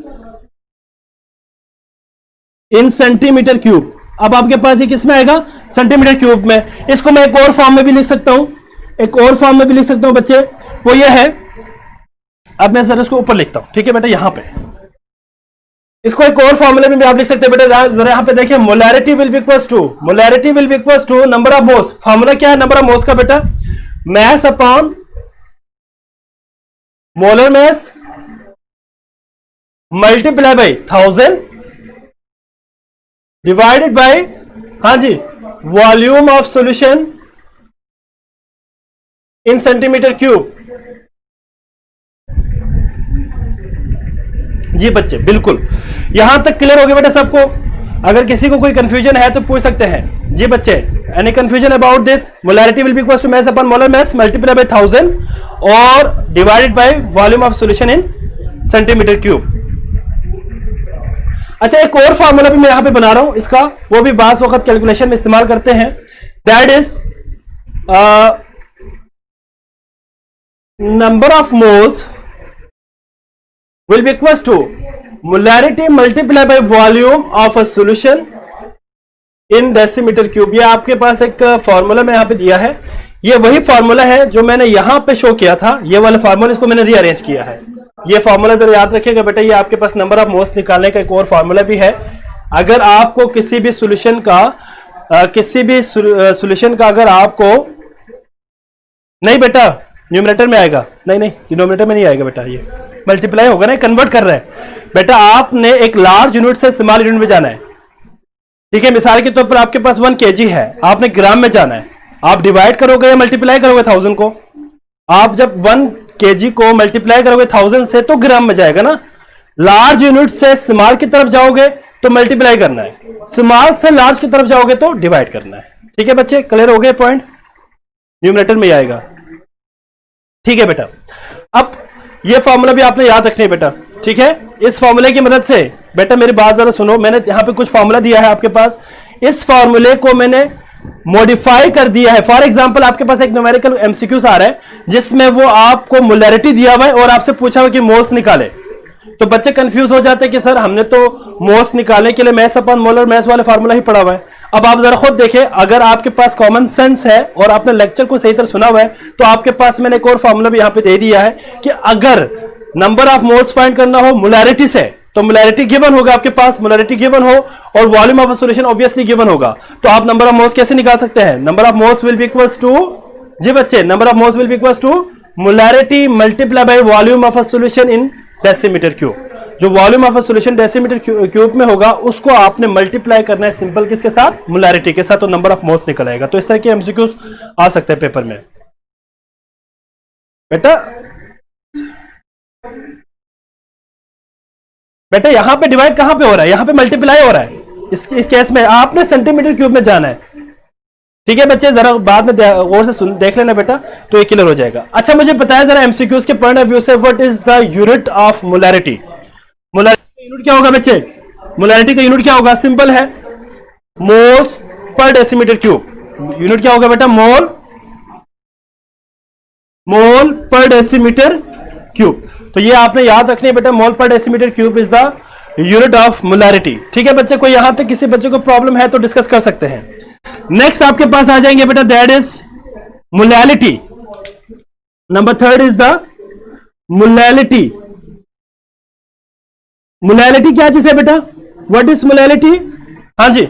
in centimetre cube. अब आपके पास ये किस में आएगा? सेंटीमीटर क्यूब में। इसको मैं एक और फॉर्म में भी लिख सकता हूं, एक और फॉर्म में भी लिख सकता हूं बच्चे, वो ये है। अब मैं जरा इसको ऊपर लिखता हूं, ठीक है बेटा, यहां पे इसको एक और फॉर्मूले में भी आप लिख सकते हैं बेटा। जरा यहां पे देखिए, molarity will be equals to number of moles. Formula क्या है नंबर ऑफ मोल्स का बेटा? Mass upon molar mass multiply by 1000 divided by, हाँ जी, volume of solution in centimetre cube. जी बच्चे बिल्कुल, यहां तक क्लियर हो गया बेटा सबको? अगर किसी को कोई कंफ्यूजन है तो पूछ सकते हैं। जी बच्चे, any confusion about this? Molarity will be equal to mass upon molar mass multiply by 1000 और divided by volume of solution in centimetre cube. अच्छा, एक और फॉर्मूला भी मैं यहां पे बना रहा हूं इसका, वो भी बास वक्त कैलकुलेशन में इस्तेमाल करते हैं। That is number of moles will be equals to molarity multiplied by volume of a solution in decimeter cube। ये आपके पास एक फॉर्मूला मैं यहां पे दिया है, ये वही फॉर्मूला है जो मैंने यहां पे शो किया था, ये वाला फॉर्मूला, इसको मैंने रीअरेंज किया है। ये फॉर्मूला जरा याद रखिएगा बेटा, ये आपके पास नंबर ऑफ मोल्स निकालने का एक और फॉर्मूला भी है। अगर आपको किसी भी सॉल्यूशन का अगर आपको, नहीं बेटा न्यूमरेटर में आएगा, नहीं डिनोमिनेटर में नहीं आएगा बेटा, ये मल्टीप्लाई होगा ना, कन्वर्ट कर रहा है बेटा। आपने एक लार्ज यूनिट से स्मॉल यूनिट में जाना है, ठीक है। मिसाल के तौर पर आपके पास 1 kg है, आपने ग्राम में जाना है, आप डिवाइड करोगे या मल्टीप्लाई करोगे 1000 को? आप जब 1 kg को मल्टीप्लाई करोगे 1000 से तो ग्राम में जाएगा ना। लार्ज यूनिट से स्मॉल की तरफ जाओगे तो मल्टीप्लाई करना है, स्मॉल से लार्ज की तरफ जाओगे तो डिवाइड करना है। ठीक है बच्चे, क्लियर हो गए पॉइंट? न्यूमरेटर में आएगा, ठीक है बेटा। अब ये फॉर्मूला भी आपने याद रखना है बेटा, ठीक है। इस फॉर्मूले की मदद से बेटा मेरी बात जरा सुनो, मैंने यहां पे कुछ फॉर्मूला दिया है आपके पास, इस फॉर्मूले को मैंने मॉडिफाई कर दिया है। फॉर एग्जांपल आपके पास एक न्यूमेरिकल एमसीक्यूज आ रहा है जिसमें वो आपको मोलैरिटी दिया हुआ है और आपसे पूछा हुआ कि मोल्स निकाले, तो बच्चे कंफ्यूज हो जाते हैं कि सर हमने तो मोल्स निकालने के लिए मैस अपॉन मोलर मैस वाले फॉर्मूला ही पढ़ा हुआ है। अब आप जरा खुद देखें, अगर आपके पास कॉमन सेंस है और आपने लेक्चर को सही तरह सुना हुआ है तो आपके पास मैंने एक और फॉर्मूला भी यहां पे दे दिया है कि अगर नंबर ऑफ मोल्स फाइंड करना हो मोलैरिटी से, तो मोलैरिटी गिवन होगा आपके पास, मोलैरिटी गिवन हो और volume of solution obviously given होगा, तो आप नंबर ऑफ मोल्स कैसे निकाल सकते हैं? Number of moles will be equals to, जी बच्चे, number of moles will be equals to molarity multiply by volume of a solution in decimetre cube. जो volume of a solution decimetre cube में होगा उसको आपने मल्टीप्लाई करना है simple किसके साथ? मोलैरिटी के साथ, तो नंबर ऑफ मोल्स निकल आएगा। तो इस तरह के एमसीक्यूज आ सकते हैं पेपर में बेटा यहां पे डिवाइड कहां पे हो रहा है? यहां पे मल्टीप्लाई हो रहा है। इस केस में आपने सेंटीमीटर क्यूब में जाना है, ठीक है बच्चे, जरा बाद में गौर से देख लेना बेटा, तो ये क्लियर हो जाएगा। अच्छा मुझे बताया जरा एमसीक्यूज के पॉइंट ऑफ व्यू से, what is the unit of molarity? Molarity का यूनिट क्या होगा बच्चे? मोलैरिटी का यूनिट क्या होगा? सिंपल है, moles per decimetre cube. Unit क्या होगा बेटा? मोल पर डेसीमीटर क्यूब। तो ये आपने याद रखनी है बेटा, मोल पर decimetre cube is the unit of molarity. ठीक है बच्चे, कोई यहां तक किसी बच्चे को प्रॉब्लम है तो डिस्कस कर सकते हैं। नेक्स्ट आपके पास आ जाएंगे बेटा, that is molality. Number 3 is the molality. Molality क्या चीज है बेटा? What is molality? हाँ जी,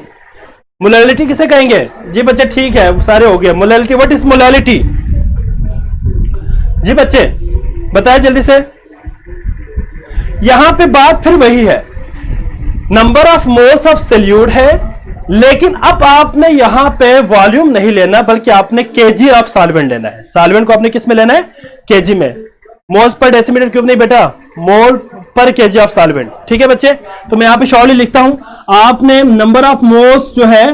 मोलैलिटी किसे कहेंगे? जी बच्चे ठीक है, सारे हो गए। Molality, what is molality? जी बच्चे बताएं जल्दी से। यहां पे बात फिर वही है, number of moles of solute है, लेकिन अब आपने यहां पे वॉल्यूम नहीं लेना बल्कि आपने केजी ऑफ सॉल्वेंट लेना है। सॉल्वेंट को आपने किस में लेना है? केजी में। मोल्स पर डेसीमीटर क्यूब नहीं बेटा, मोल पर केजी ऑफ सॉल्वेंट। ठीक है बच्चे, तो मैं यहां पे शॉर्टली लिखता हूं, आपने नंबर ऑफ मोल्स जो है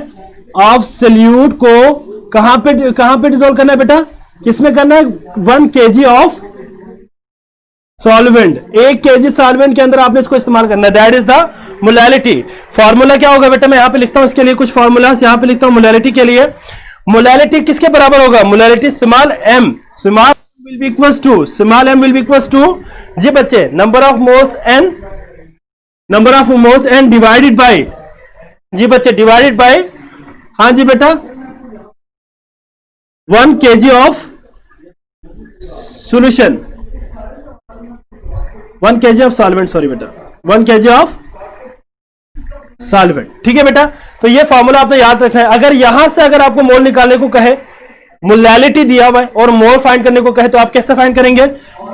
ऑफ सॉल्यूट को कहां पे डिसॉल्व करना है बेटा? किसमें करना है? 1 kg of solvent. 1 kg solvent के अंदर आपने इसको इस्तेमाल करना है, that is the molality. Formula क्या होगा बेटा? मैं यहां पे लिखता हूं इसके लिए कुछ फॉर्मूलास, यहां पे लिखता हूं मोलैलिटी के लिए। मोलैलिटी किसके बराबर होगा? Molality small m will be equals to जी बच्चे number of moles n divided by, जी बच्चे डिवाइडेड बाय, हाँ जी बेटा 1 kg of solution, 1 kg of solvent, sorry बेटा 1 kg ऑफ सॉल्वेंट। ठीक है बेटा, तो ये फॉर्मूला आपने याद रखना है। अगर यहां से अगर आपको मोल निकालने को कहे, मोलैलिटी दिया हुआ है और मोल फाइंड करने को कहे, तो आप कैसे फाइंड करेंगे?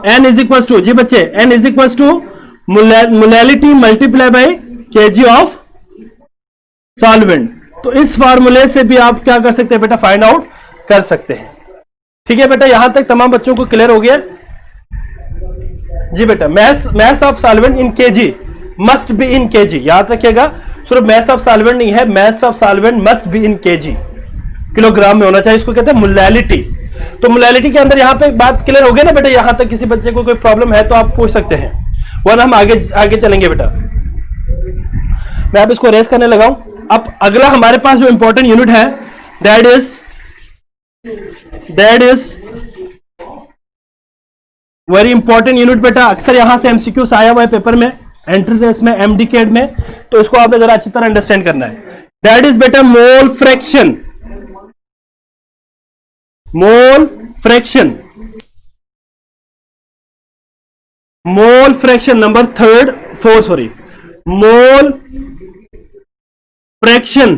n इज इक्वल टू, जी बच्चे n is equal to molality multiply by kg of solvent. तो इस फार्मूले से भी आप क्या कर सकते हैं बेटा? फाइंड आउट कर सकते हैं। ठीक है बेटा, यहां तक तमाम बच्चों को क्लियर हो गया? जी बेटा, mass of solvent in KG must be in KG, याद रखिएगा, सिर्फ मैस ऑफ सॉल्वेंट नहीं है, mass of solvent must be in KG, kilogram में होना चाहिए। इसको कहते हैं मोलैलिटी। तो मोलैलिटी के अंदर यहां पे बात क्लियर हो गई ना बेटा? यहां तक किसी बच्चे को कोई प्रॉब्लम है तो आप पूछ सकते हैं, वरना हम आगे चलेंगे बेटा। मैं अब इसको रेस करने लगा हूं। अब अगला हमारे पास जो इंपॉर्टेंट यूनिट है that is very important unit बेटा। अक्सर यहां से एमसीक्यूज आया हुआ है पेपर में, एंट्री टेस्ट में, एमडीकेड में, तो इसको आपने जरा अच्छी तरह अंडरस्टैंड करना है। दैट इज बेटा मोल fraction, mole fraction, mole fraction number four sorry, mole fraction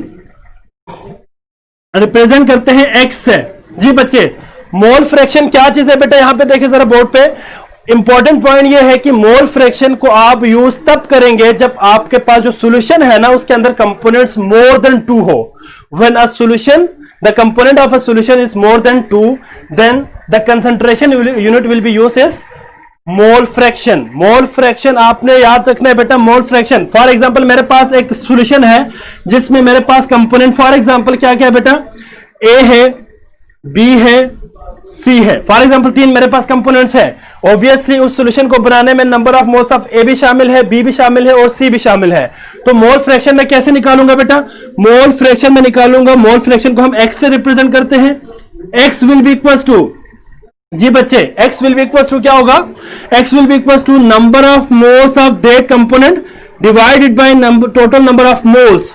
represent करते हैं एक्स से। जी बच्चे, मोल फ्रैक्शन क्या चीज है बेटा? यहां पे देखिए जरा बोर्ड पे, इंपॉर्टेंट पॉइंट ये है कि मोल फ्रैक्शन को आप यूज तब करेंगे जब आपके पास जो सॉल्यूशन है ना उसके अंदर कंपोनेंट्स मोर देन 2 हो। When a solution, the component of a solution is more than 2, then the concentration unit will be used as mole fraction. Mole fraction आपने याद रखना है बेटा। मोल फ्रैक्शन, फॉर एग्जांपल मेरे पास एक सॉल्यूशन है जिसमें मेरे पास कंपोनेंट फॉर एग्जांपल क्या क्या है बेटा? ए है, बी है, सी है, फॉर एग्जांपल 3 मेरे पास कंपोनेंट्स है। ऑब्वियसली उस सॉल्यूशन को बनाने में नंबर ऑफ मोल्स ऑफ ए भी शामिल है, बी भी शामिल है और सी भी शामिल है। तो मोल फ्रैक्शन में कैसे निकालूंगा बेटा? मोल फ्रैक्शन में निकालूंगा, मोल फ्रैक्शन को हम एक्स से रिप्रेजेंट करते हैं। X will be equal to, जी बच्चे x will be equal to क्या होगा? x will be equal to number of moles of that component divided by total number of moles.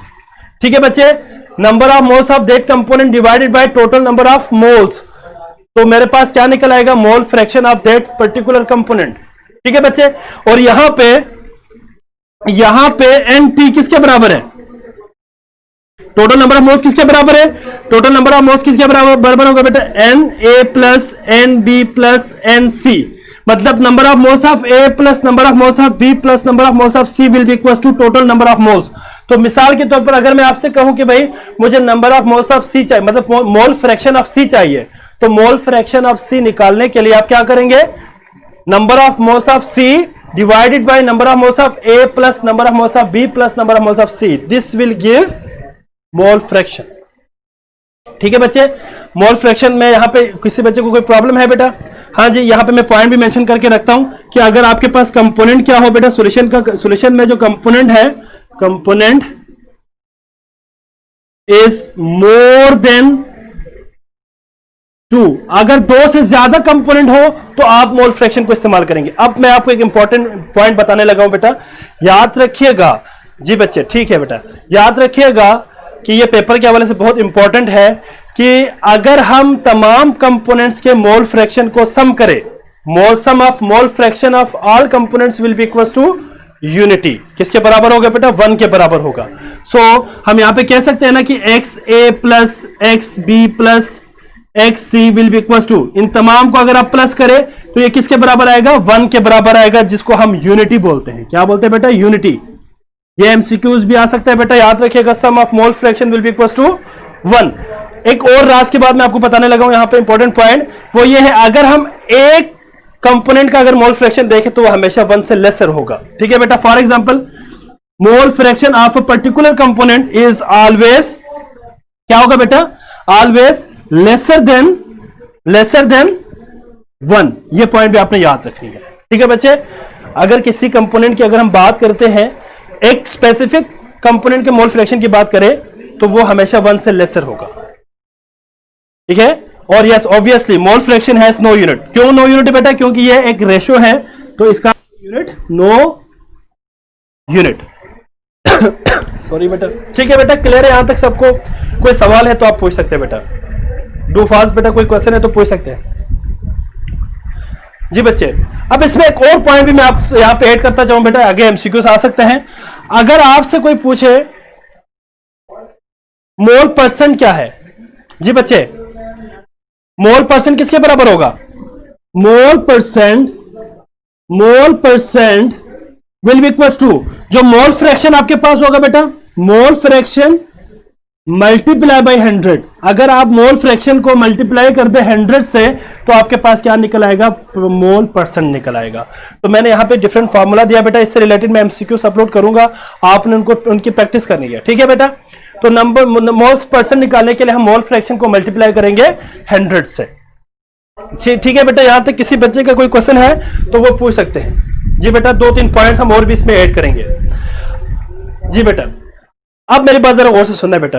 ठीक है बच्चे, number of moles of that component divided by total number of moles. तो मेरे पास क्या निकल आएगा? Mole fraction of that particular component. ठीक है बच्चे, और यहां पे NT किसके बराबर है? टोटल नंबर ऑफ मोल्स किसके बराबर है? टोटल नंबर ऑफ मोल्स किसके बराबर होगा बेटा? Na plus NB plus NC, मतलब number of moles of A plus number of moles of B plus number of moles of C will be equal to total number of moles. तो मिसाल के तौर पर अगर मैं आपसे कहूं कि भाई मुझे number of moles of C चाहिए, मतलब मोल फ्रैक्शन ऑफ C चाहिए, तो मोल फ्रैक्शन ऑफ C निकालने के लिए आप क्या करेंगे? Number of moles of C divided by number of moles of A plus number of moles of B plus number of moles of C, this will give mole fraction. ठीक है बच्चे, mole fraction में यहां पे किसी बच्चे को कोई प्रॉब्लम है बेटा? हाँ जी, यहां पे मैं पॉइंट भी मेंशन करके रखता हूं कि अगर आपके पास कंपोनेंट क्या हो बेटा, सॉल्यूशन में जो कंपोनेंट है, कंपोनेंट इज मोर देन 2, अगर 2 से ज्यादा कंपोनेंट हो तो आप मोल फ्रैक्शन को इस्तेमाल करेंगे। अब मैं आपको एक इंपॉर्टेंट पॉइंट बताने लगा हूं बेटा, याद रखिएगा। जी बच्चे, ठीक है बेटा, याद रखिएगा कि ये पेपर के हवाले से बहुत इंपॉर्टेंट है कि अगर हम तमाम कंपोनेंट्स के मोल फ्रैक्शन को सम करें, sum of mole fraction of all components will be equal to unity. किसके बराबर होगा बेटा? 1 के बराबर होगा। सो हम यहां पे कह सकते हैं ना कि XA plus XB plus XC will be equal to, इन तमाम को अगर आप प्लस करें तो ये किसके बराबर आएगा? 1 के बराबर आएगा, जिसको हम यूनिटी बोलते हैं। क्या बोलते हैं बेटा? यूनिटी। ये एमसीक्यूज भी आ सकता है बेटा, याद रखिएगा। Sum of mole fraction will be equal to 1। एक और राज के बाद मैं आपको बताने लगा हूं यहां पे इंपॉर्टेंट पॉइंट, वो ये है अगर हम एक कंपोनेंट का अगर मोल फ्रैक्शन देखें तो वो हमेशा 1 से लेसर होगा। ठीक है बेटा, for example mole fraction of a particular component is always क्या होगा बेटा? Always lesser than 1। ये पॉइंट भी आपने याद रखनी है। ठीक है बच्चे, अगर किसी कंपोनेंट की अगर हम बात करते हैं, एक स्पेसिफिक कंपोनेंट के मोल फ्रैक्शन की बात करें तो वो हमेशा 1 से लेसर होगा। ठीक है। और yes obviously mole fraction has no unit. क्यों नो यूनिट बेटा? क्योंकि ये एक रेशो है, तो इसका यूनिट नो यूनिट। सॉरी बेटा। ठीक है बेटा, क्लियर है यहां तक सबको? कोई सवाल है तो आप पूछ सकते हैं बेटा। डू फास्ट बेटा, कोई क्वेश्चन है तो पूछ सकते हैं जी बच्चे। अब इसमें एक और पॉइंट भी मैं आप यहां पे ऐड करता चाहूं बेटा, आगे एमसीक्यूज आ सकते हैं। अगर आपसे कोई पूछे मोल परसेंट क्या है जी बच्चे, मोल परसेंट किसके बराबर होगा? Mole percent will be equal to, जो मोल फ्रैक्शन आपके पास होगा बेटा, मोल फ्रैक्शन मल्टीप्लाई बाय 100। अगर आप मोल फ्रैक्शन को मल्टीप्लाई कर दे 100 से, तो आपके पास क्या निकल आएगा? मोल परसेंट निकल आएगा। तो मैंने यहां पे डिफरेंट फार्मूला दिया बेटा, इससे रिलेटेड मैं एमसीक्यूज अपलोड करूंगा, आपने उनकी प्रैक्टिस करनी है। ठीक है बेटा। तो नंबर मोल्स परसेंट निकालने के लिए हम मोल फ्रैक्शन को मल्टीप्लाई करेंगे 100 से। ठीक है बेटा। यहां तक किसी बच्चे का कोई क्वेश्चन है तो वो पूछ सकते हैं जी बेटा। 2-3 पॉइंट्स हम और भी इसमें ऐड करेंगे जी बेटा। अब मेरी बात जरा और से सुनना बेटा,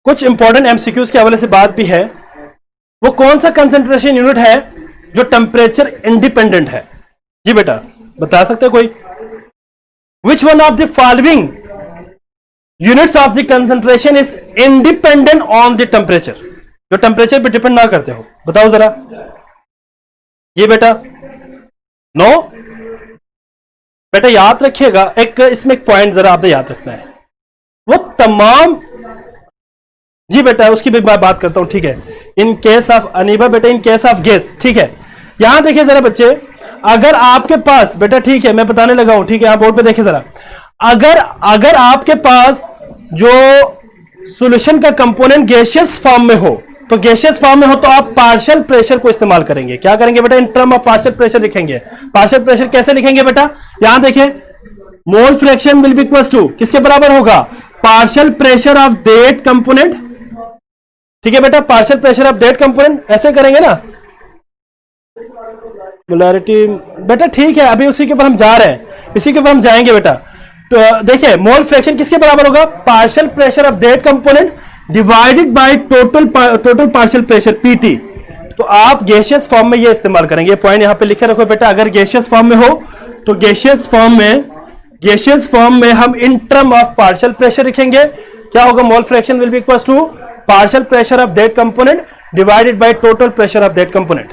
कुछ इंपॉर्टेंट एमसीक्यूज के हवाले से बात भी है। वो कौन सा कंसंट्रेशन यूनिट है जो टेम्परेचर इंडिपेंडेंट है जी बेटा? बता सकते हैं कोई? Which one of the following units of the concentration is independent on the temperature, जो टेम्परेचर पे डिपेंड ना करते हो? बताओ जरा ये बेटा। नो बेटा, याद रखिएगा एक इसमें एक पॉइंट जरा आपने याद रखना है, वो तमाम जी बेटा उसकी भी मैं बात करता हूं। ठीक है। इन केस ऑफ अनीबा बेटा, इन केस ऑफ गैस। ठीक है। यहां देखिए जरा बच्चे, अगर आपके पास बेटा, ठीक है मैं बताने लगा हूं, ठीक है, आप बोर्ड पे देखिए जरा। अगर आपके पास जो सॉल्यूशन का कंपोनेंट गैसियस फॉर्म में हो, तो गैसियस फॉर्म में हो तो आप पार्शियल प्रेशर को इस्तेमाल करेंगे। क्या करेंगे बेटा? In term of partial pressure लिखेंगे। पार्शियल प्रेशर कैसे लिखेंगे बेटा? यहां देखिए, mole fraction will be equal to किसके बराबर होगा? Partial pressure of that component. ठीक है बेटा, partial pressure of that component, ऐसे करेंगे ना। मोलैरिटी बेटा, ठीक है, अभी उसी के ऊपर हम जा रहे हैं, इसी के ऊपर हम जाएंगे बेटा। तो देखिए, मोल फ्रैक्शन किसके बराबर होगा? Partial pressure of that component divided by total partial pressure PT. तो आप गैसियस फॉर्म में ये इस्तेमाल करेंगे। पॉइंट यहां पे लिखे रखो बेटा, अगर गैसियस फॉर्म में हो तो गैसियस फॉर्म में हम in term of partial pressure लिखेंगे। क्या होगा? Mole fraction will be equal to partial pressure of that component divided by total pressure of that component.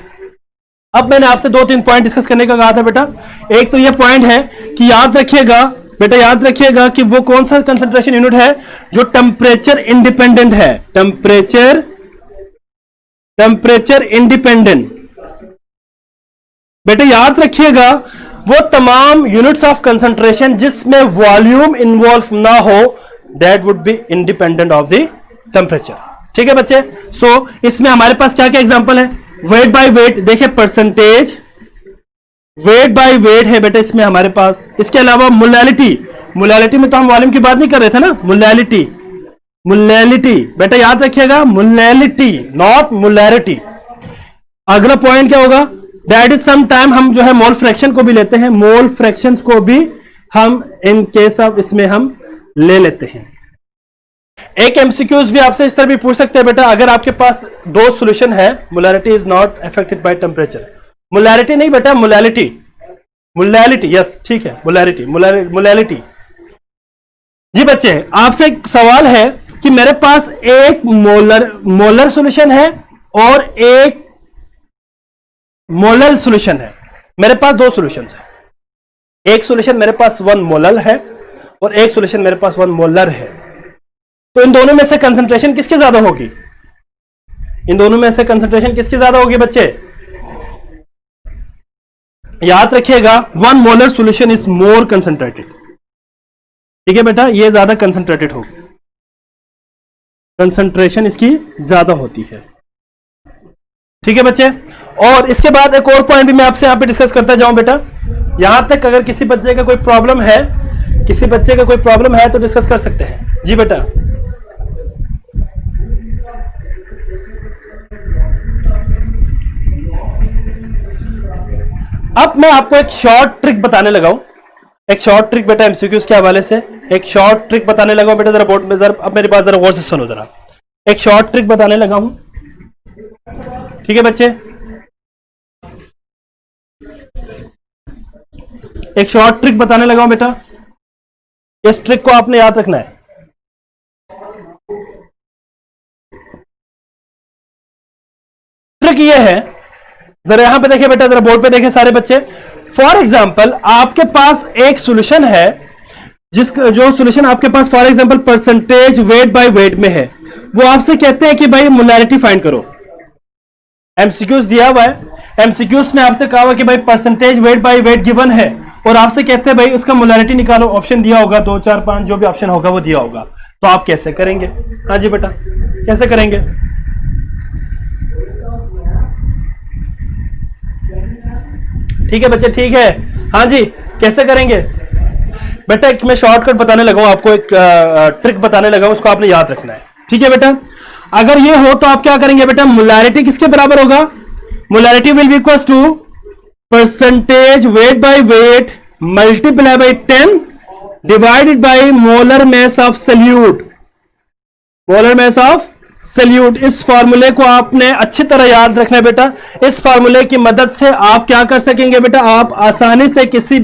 अब मैंने आपसे 2-3 पॉइंट डिस्कस करने का कहा था बेटा। एक तो ये पॉइंट है कि याद रखिएगा बेटा, याद रखिएगा कि वो कौन सा कंसंट्रेशन यूनिट है जो टेम्परेचर इंडिपेंडेंट है। टेम्परेचर इंडिपेंडेंट बेटा, याद रखिएगा वो तमाम यूनिट्स ऑफ कंसंट्रेशन जिसमें वॉल्यूम इन्वॉल्व ना हो, that would be independent of the temperature. ठीक है बच्चे। सो इसमें हमारे पास क्या क्या एग्जांपल है? वेट बाय वेट, देखिए परसेंटेज वेट बाय वेट है बेटा इसमें हमारे पास। इसके अलावा मोलैलिटी में तो हम वॉल्यूम की बात नहीं कर रहे थे ना। मोलैलिटी बेटा याद रखिएगा, मोलैलिटी नॉट मोलैरिटी। अगला पॉइंट क्या होगा? दैट इज सम टाइम हम जो है मोल फ्रैक्शन को भी लेते हैं, मोल फ्रैक्शंस को भी हम इन केस ऑफ इसमें हम ले लेते हैं। एक एमसीक्यूज भी आपसे इस तरह भी पूछ सकते हैं बेटा, अगर आपके पास 2 सॉल्यूशन है, molarity is not affected by temperature. Molarity नहीं बेटा, मोलैलिटी यस, ठीक है, मोलैलिटी जी बच्चे। आपसे एक सवाल है कि मेरे पास एक मोलर सॉल्यूशन है और एक मोलर सॉल्यूशन है। मेरे पास 2 सॉल्यूशंस है। एक सॉल्यूशन मेरे पास 1 मोलर है और एक सॉल्यूशन मेरे पास 1 मोलर है। तो इन दोनों में से कंसंट्रेशन किसकी ज्यादा होगी? इन दोनों में से कंसंट्रेशन किसकी ज्यादा होगी बच्चे? याद रखिएगा, 1 molar solution is more concentrated. ठीक है बेटा, ये ज्यादा कंसंट्रेटेड होगी, कंसंट्रेशन इसकी ज्यादा होती है। ठीक है बच्चे। और इसके बाद एक और पॉइंट भी मैं आपसे यहां पे डिस्कस करता जाऊं बेटा। यहां तक अगर किसी बच्चे का कोई प्रॉब्लम है तो डिस्कस कर सकते हैं जी बेटा। अब मैं आपको एक शॉर्ट ट्रिक बताने लगा हूं, एक शॉर्ट ट्रिक बेटा एमसीक्यूज के हवाले से एक शॉर्ट ट्रिक बताने लगा हूं बेटा। जरा बोर्ड में जरा अब मेरी बात जरा गौर से सुनो जरा। एक शॉर्ट ट्रिक बताने लगा हूं। ठीक है बच्चे, एक शॉर्ट ट्रिक बताने लगा हूं बेटा, इस ट्रिक को आपने याद रखना है। ट्रिक ये है, जरा यहां पे देखिए बेटा, जरा बोर्ड पे देखें सारे बच्चे। फॉर एग्जांपल आपके पास एक सॉल्यूशन है, जो सॉल्यूशन आपके पास for example percentage weight by weight में है, वो आपसे कहते हैं कि भाई मोलैरिटी फाइंड करो। एमसीक्यूज दिया हुआ है, एमसीक्यूज में आपसे कहा हुआ कि भाई percentage weight by wait given है, और आपसे कहते हैं भाई इसका मोलैरिटी निकालो। ऑप्शन दिया होगा 2 4 5, जो भी ऑप्शन होगा वो दिया होगा। तो आप कैसे करेंगे? हाँ जी बेटा, कैसे करेंगे? ठीक है बच्चे, ठीक है, हाँ जी, कैसे करेंगे बेटा? एक मैं शॉर्टकट बताने लगा हूं आपको, एक ट्रिक बताने लगा हूं, उसको आपने याद रखना है। ठीक है बेटा, अगर ये हो तो आप क्या करेंगे बेटा? मोलैरिटी किसके बराबर होगा? Molarity will be equal to percentage weight by weight multiply by 10 divided by molar mass of solute. Molar mass of solute, इस फार्मूले को आपने अच्छी तरह याद रखना है बेटा। इस फार्मूले की मदद से आप क्या कर सकेंगे बेटा? आप आसानी से किसी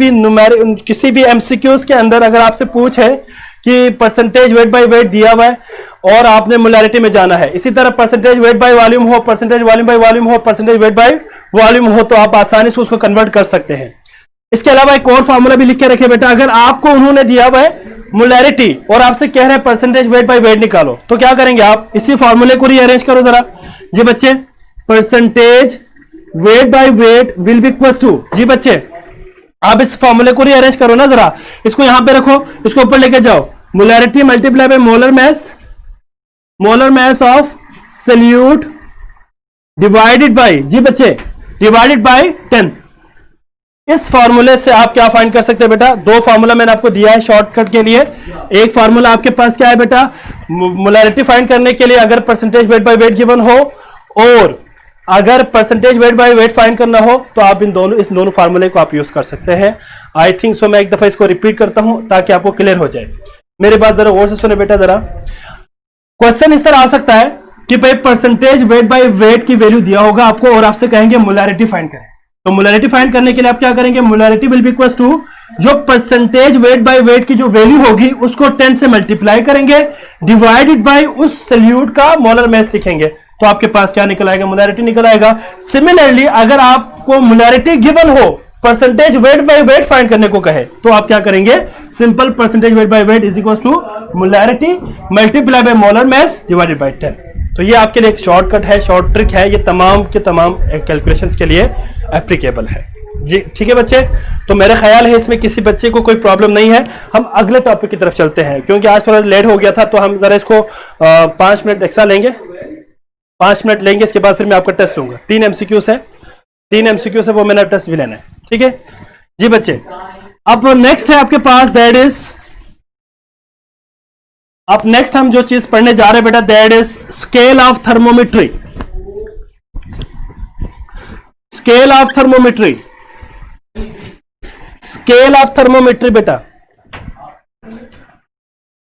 भी एमसीक्यूज के अंदर अगर आपसे पूछे कि परसेंटेज वेट बाय वेट दिया हुआ है और आपने मोलैरिटी में जाना है, इसी तरह परसेंटेज वेट बाय वॉल्यूम हो, परसेंटेज वॉल्यूम बाय वॉल्यूम हो, परसेंटेज वेट बाय वॉल्यूम हो, तो आप आसानी से उसको कन्वर्ट कर सकते हैं। इसके अलावा एक और फार्मूला भी लिख के रखे बेटा, अगर आपको उन्होंने दिया हुआ है मोलैरिटी और आपसे कह रहे हैं परसेंटेज वेट बाय वेट निकालो, तो क्या करेंगे आप? इसी फार्मूले को रीअरेंज करो जरा जी बच्चे। Percentage weight by weight will be equal to, जी बच्चे आप इस फार्मूले को रीअरेंज करो ना जरा, इसको यहां पे रखो, इसको ऊपर लेके जाओ। Molarity multiply by molar mass of solute divided by, जी बच्चे, डिवाइडेड बाय 10। इस फार्मूले से आप क्या फाइंड कर सकते हैं बेटा? 2 फार्मूला मैंने आपको दिया है शॉर्टकट के लिए। एक फार्मूला आपके पास क्या है बेटा? मोलैरिटी फाइंड करने के लिए अगर percentage weight by wait given हो, और अगर percentage weight by weight find करना हो तो आप इस दोनों फार्मूले को आप यूज कर सकते हैं। आई थिंक सो मैं एक दफा इसको रिपीट करता हूं ताकि आपको क्लियर हो जाए। मेरी बात जरा गौर से सुने बेटा जरा। क्वेश्चन इस तरह आ सकता है कि भाई परसेंटेज वेट बाय वेट की वैल्यू दिया होगा आपको और आपसे कहेंगे मोलैरिटी फाइंड करें। तो मोलैरिटी फाइंड करने के लिए आप क्या करेंगे? Molarity will be equal to जो परसेंटेज वेट बाय वेट की जो वैल्यू होगी उसको 10 से मल्टीप्लाई करेंगे, डिवाइडेड बाय उस सॉल्यूट का मोलर मास लिखेंगे, तो आपके पास क्या निकल आएगा? मोलैरिटी निकल आएगा। सिमिलरली अगर आपको मोलैरिटी गिवन हो, percentage weight by weight find करने को कहे, तो आप क्या करेंगे? Simple percentage weight by weight is equal to molarity multiply by molar mass divided by 10। तो ये आपके लिए एक शॉर्टकट है, शॉर्ट ट्रिक है, ये तमाम के तमाम कैलकुलेशंस के लिए एप्लीकेबल है जी। ठीक है बच्चे, तो मेरा ख्याल है इसमें किसी बच्चे को कोई प्रॉब्लम नहीं है। हम अगले टॉपिक की तरफ चलते हैं, क्योंकि आज थोड़ा लेट हो गया था, तो हम जरा इसको 5 मिनट एक्स्ट्रा लेंगे, 5 मिनट लेंगे, इसके बाद फिर मैं आपका टेस्ट लूंगा। 3 एमसीक्यूज है, 3 एमसीक्यूज है, वो मैंने टेस्ट भी लेना है। ठीक है जी बच्चे। अब नेक्स्ट है आपके पास, दैट इज, अब नेक्स्ट हम जो चीज पढ़ने जा रहे हैं बेटा, that is scale of thermometry. Scale of thermometry, scale of thermometry बेटा,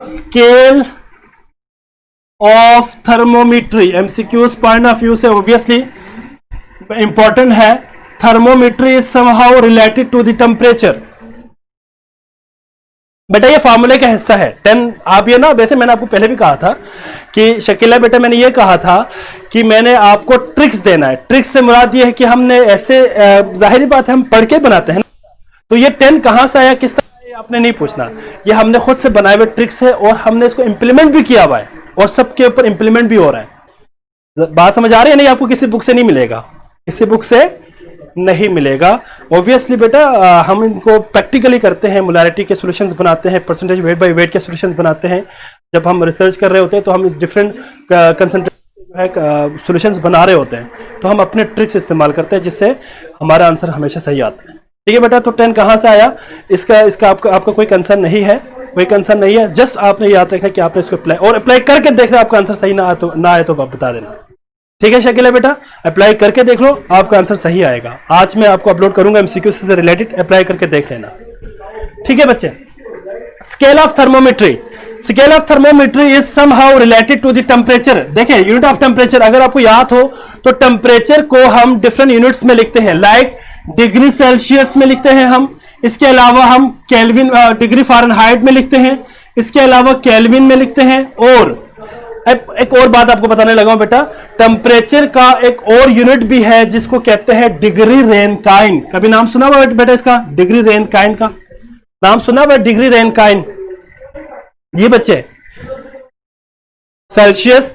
scale of thermometry MCQs point of view से ऑब्वियसली इंपॉर्टेंट है। Thermometry is somehow related to the temperature. बेटा ये फार्मूले का हिस्सा है 10। आप ये ना, वैसे मैंने आपको पहले भी कहा था कि शकीला बेटा, मैंने ये कहा था कि मैंने आपको ट्रिक्स देना है। ट्रिक्स से मुराद ये है कि हमने ऐसे, जाहिर बात है हम पढ़ के बनाते हैं, तो ये 10 कहां से आया, किस तरह, ये आपने नहीं पूछना। ये हमने खुद से बनाए हुए ट्रिक्स है और हमने इसको इंप्लीमेंट भी किया हुआ है और सबके ऊपर इंप्लीमेंट भी हो रहा है। बात समझ आ रही है? नहीं, आपको किसी बुक से नहीं मिलेगा, किसी बुक से नहीं मिलेगा। ऑब्वियसली बेटा हम इनको प्रैक्टिकली करते हैं, मोलैरिटी के सॉल्यूशंस बनाते हैं, परसेंटेज वेट बाय वेट के सॉल्यूशंस बनाते हैं। जब हम रिसर्च कर रहे होते हैं तो हम डिफरेंट कंसंट्रेशन है सॉल्यूशंस बना रहे होते हैं, तो हम अपने ट्रिक्स इस्तेमाल करते हैं जिससे हमारा आंसर हमेशा सही आता है। ठीक है बेटा, तो 10 कहां से आया, इसका आपका कोई कंसर्न नहीं है, कोई कंसर्न नहीं है। जस्ट आपने याद रखना कि आपने इसको अप्लाई करके देखना, आपका आंसर सही ना आए तो आप बता देना। ठीक है शकीला बेटा, अप्लाई करके देख लो, आपका आंसर सही आएगा। आज मैं आपको अपलोड करूंगा एमसीक्यू से रिलेटेड, अप्लाई करके देख लेना। ठीक है बच्चे, scale of thermometry. Scale of thermometer is somehow related to the temperature. देखिए यूनिट ऑफ टेम्परेचर अगर आपको याद हो तो टेम्परेचर को हम डिफरेंट यूनिट्स में लिखते हैं, लाइक डिग्री सेल्सियस में लिखते हैं हम, इसके अलावा हम केल्विन डिग्री फ़ारेनहाइट में लिखते हैं, इसके अलावा केल्विन में लिखते हैं। और एक और बात आपको बताने लगा हूं बेटा, टेम्परेचर का एक और यूनिट भी है जिसको कहते हैं डिग्री रेनकाइन। कभी नाम सुना हुआ बेटा इसका, डिग्री रेनकाइन का नाम सुना हुआ? डिग्री रेनकाइन जी बच्चे, सेल्सियस,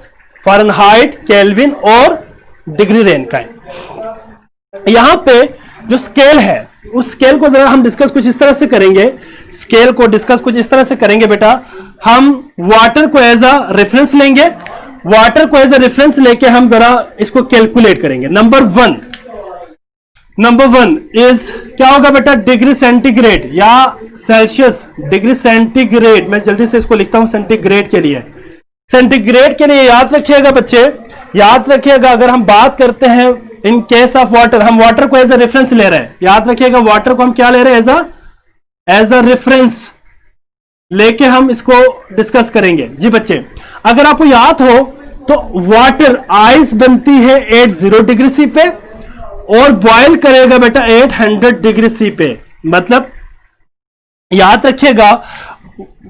फ़ारेनहाइट, केल्विन और डिग्री रेनकाइन। यहां पे जो स्केल है उस स्केल को जरा हम डिस्कस कुछ इस तरह से करेंगे, स्केल को डिस्कस कुछ इस तरह से करेंगे बेटा, हम वाटर को एज अ रेफरेंस लेंगे, वाटर को एज अ रेफरेंस लेके हम जरा इसको कैलकुलेट करेंगे। नंबर वन इज क्या होगा बेटा, डिग्री सेंटीग्रेड या सेल्सियस, डिग्री सेंटीग्रेड। मैं जल्दी से इसको लिखता हूं सेंटीग्रेड के लिए। सेंटीग्रेड के लिए याद रखिएगा बच्चे, याद रखिएगा अगर हम बात करते हैं इन केस ऑफ वाटर, हम वाटर को एज अ रेफरेंस ले रहे हैं, याद रखिएगा वाटर को हम क्या ले रहे हैं, एज अ रेफरेंस लेके हम इसको डिस्कस करेंगे। जी बच्चे अगर आपको याद हो तो वाटर, आइस बनती है 80 डिग्री सी पे और बॉयल करेगा बेटा 800 डिग्री सी पे। मतलब याद रखिएगा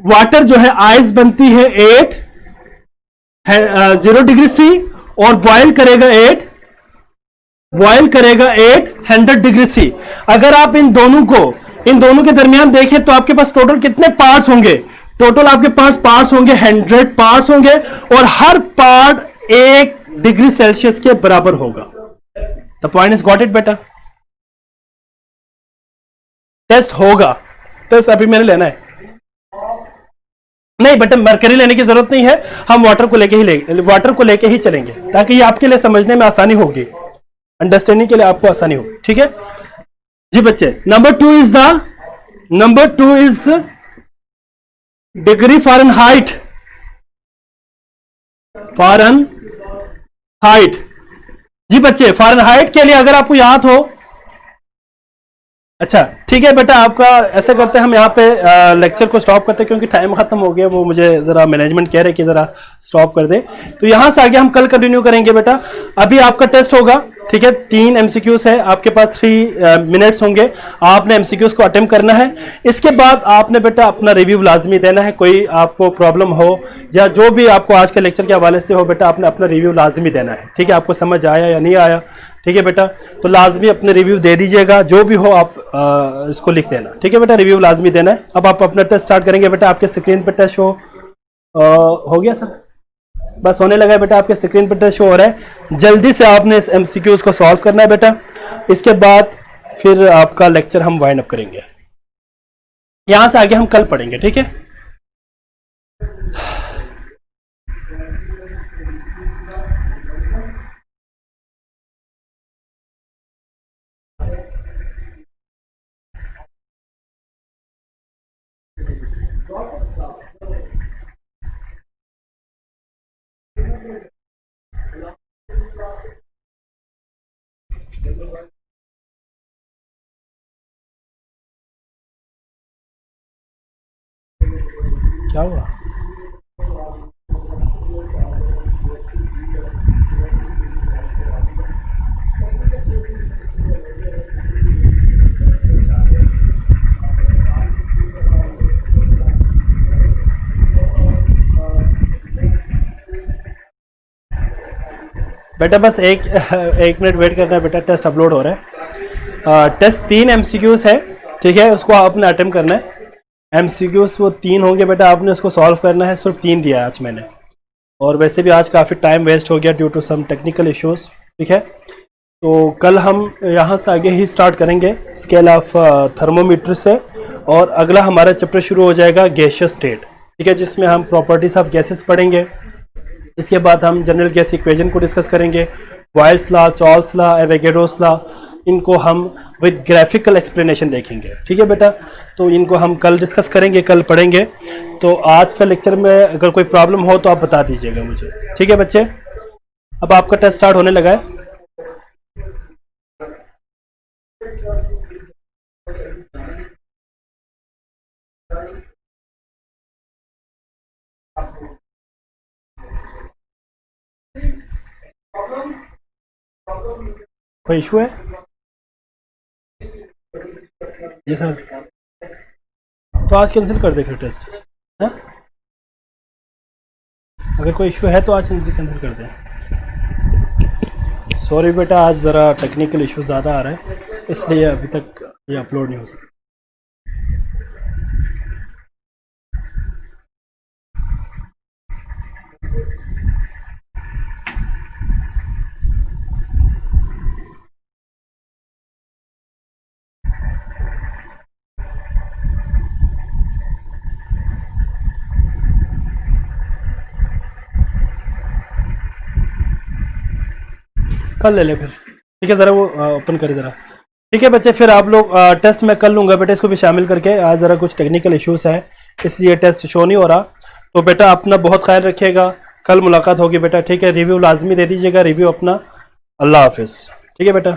वाटर जो है, आइस बनती है 0 डिग्री सी और बॉयल करेगा 800 डिग्री सी। अगर आप इन दोनों के दरमियान देखें तो आपके पास टोटल कितने पार्ट्स होंगे, टोटल आपके पास पार्ट्स होंगे 100 पार्ट्स होंगे और हर पार्ट 1 डिग्री सेल्सियस के बराबर होगा। The point is got it बेटा। टेस्ट होगा, टेस्ट अभी मैंने लेना है नहीं बेटा, मरकरी लेने की जरूरत नहीं है, हम वाटर को लेके ही चलेंगे ताकि ये आपके लिए समझने में आसानी होगी, अंडरस्टैंडिंग के लिए आपको आसानी होगी। ठीक है जी बच्चे। Number two is degree Fahrenheit. जी बच्चे फ़ारेनहाइट के लिए अगर आपको याद हो, अच्छा ठीक है बेटा, आपका ऐसे करते हैं हम यहाँ पे लेक्चर को स्टॉप करते हैं क्योंकि टाइम खत्म हो गया, वो मुझे जरा मैनेजमेंट कह रहे कि जरा स्टॉप कर दे, तो यहां से आगे हम कल कंटिन्यू करेंगे बेटा। अभी आपका टेस्ट होगा, ठीक है, 3 एमसीक्यूज है, आपके पास 3 मिनट्स होंगे, आपने एमसीक्यूज को अटेम्प्ट करना है। इसके बाद आपने बेटा अपना रिव्यू लाजमी देना है, कोई आपको प्रॉब्लम हो या जो भी आपको आज के लेक्चर के हवाले से हो बेटा, आपने अपना रिव्यू लाजमी देना है। ठीक है, आपको समझ आया या नहीं आया, ठीक है बेटा, तो लाजमी अपने रिव्यू दे दीजिएगा, जो भी हो आप इसको लिख देना। ठीक है बेटा, रिव्यू लाजमी देना है। अब आप अपना टेस्ट स्टार्ट करेंगे बेटा, आपके स्क्रीन पर टेस्ट हो गया सर, बस होने लगा है बेटा, आपके स्क्रीन पर टेस्ट शो हो रहा है। जल्दी से आपने इस एमसीक्यूज को सॉल्व करना है बेटा, इसके बाद फिर आपका लेक्चर हम वाइंड अप करेंगे, यहां से आगे हम कल पढ़ेंगे। ठीक है, क्या हुआ? बेटा बस एक मिनट वेट करना है बेटा, टेस्ट अपलोड हो रहा है। टेस्ट 3 एमसीक्यूज है, ठीक है, उसको आपने अटेम्प्ट करना है। एमसीक्यूज वो 3 होंगे बेटा, आपने उसको सॉल्व करना है, सिर्फ 3 दिया है आज मैंने, और वैसे भी आज काफ़ी टाइम वेस्ट हो गया due to some technical issues. ठीक है, तो कल हम यहाँ से आगे ही स्टार्ट करेंगे स्केल ऑफ थर्मोमीटर से, और अगला हमारा चैप्टर शुरू हो जाएगा गैसियस स्टेट। ठीक है, जिसमें हम प्रॉपर्टीज ऑफ गैसेस पढ़ेंगे। इसके बाद हम जनरल गैस इक्वेशन को डिस्कस करेंगे, Boyle's law, Charles law, Avogadro's law, इनको हम विद ग्राफिकल एक्सप्लेनेशन देखेंगे। ठीक है बेटा, तो इनको हम कल डिस्कस करेंगे, कल पढ़ेंगे। तो आज का लेक्चर में अगर कोई प्रॉब्लम हो तो आप बता दीजिएगा मुझे। ठीक है बच्चे, अब आपका टेस्ट स्टार्ट होने लगा है। कोई इशू है? जी सर, तो आज कैंसिल कर दे फिर टेस्ट, है? अगर कोई इशू है तो आज कैंसिल कर दे। सॉरी बेटा, आज ज़रा टेक्निकल इशू ज़्यादा आ रहा है, इसलिए अभी तक ये अपलोड नहीं हो सका। कल ले ले फिर, ठीक है? ज़रा वो ओपन करे ज़रा। ठीक है बच्चे, फिर आप लोग टेस्ट मैं कर लूँगा बेटा, इसको भी शामिल करके। आज ज़रा कुछ टेक्निकल इश्यूज़ है, इसलिए टेस्ट शो नहीं हो रहा। तो बेटा अपना बहुत ख्याल रखिएगा, कल मुलाकात होगी बेटा, ठीक है? रिव्यू लाजमी दे दीजिएगा, रिव्यू अपना। अल्लाह हाफिज़, ठीक है बेटा?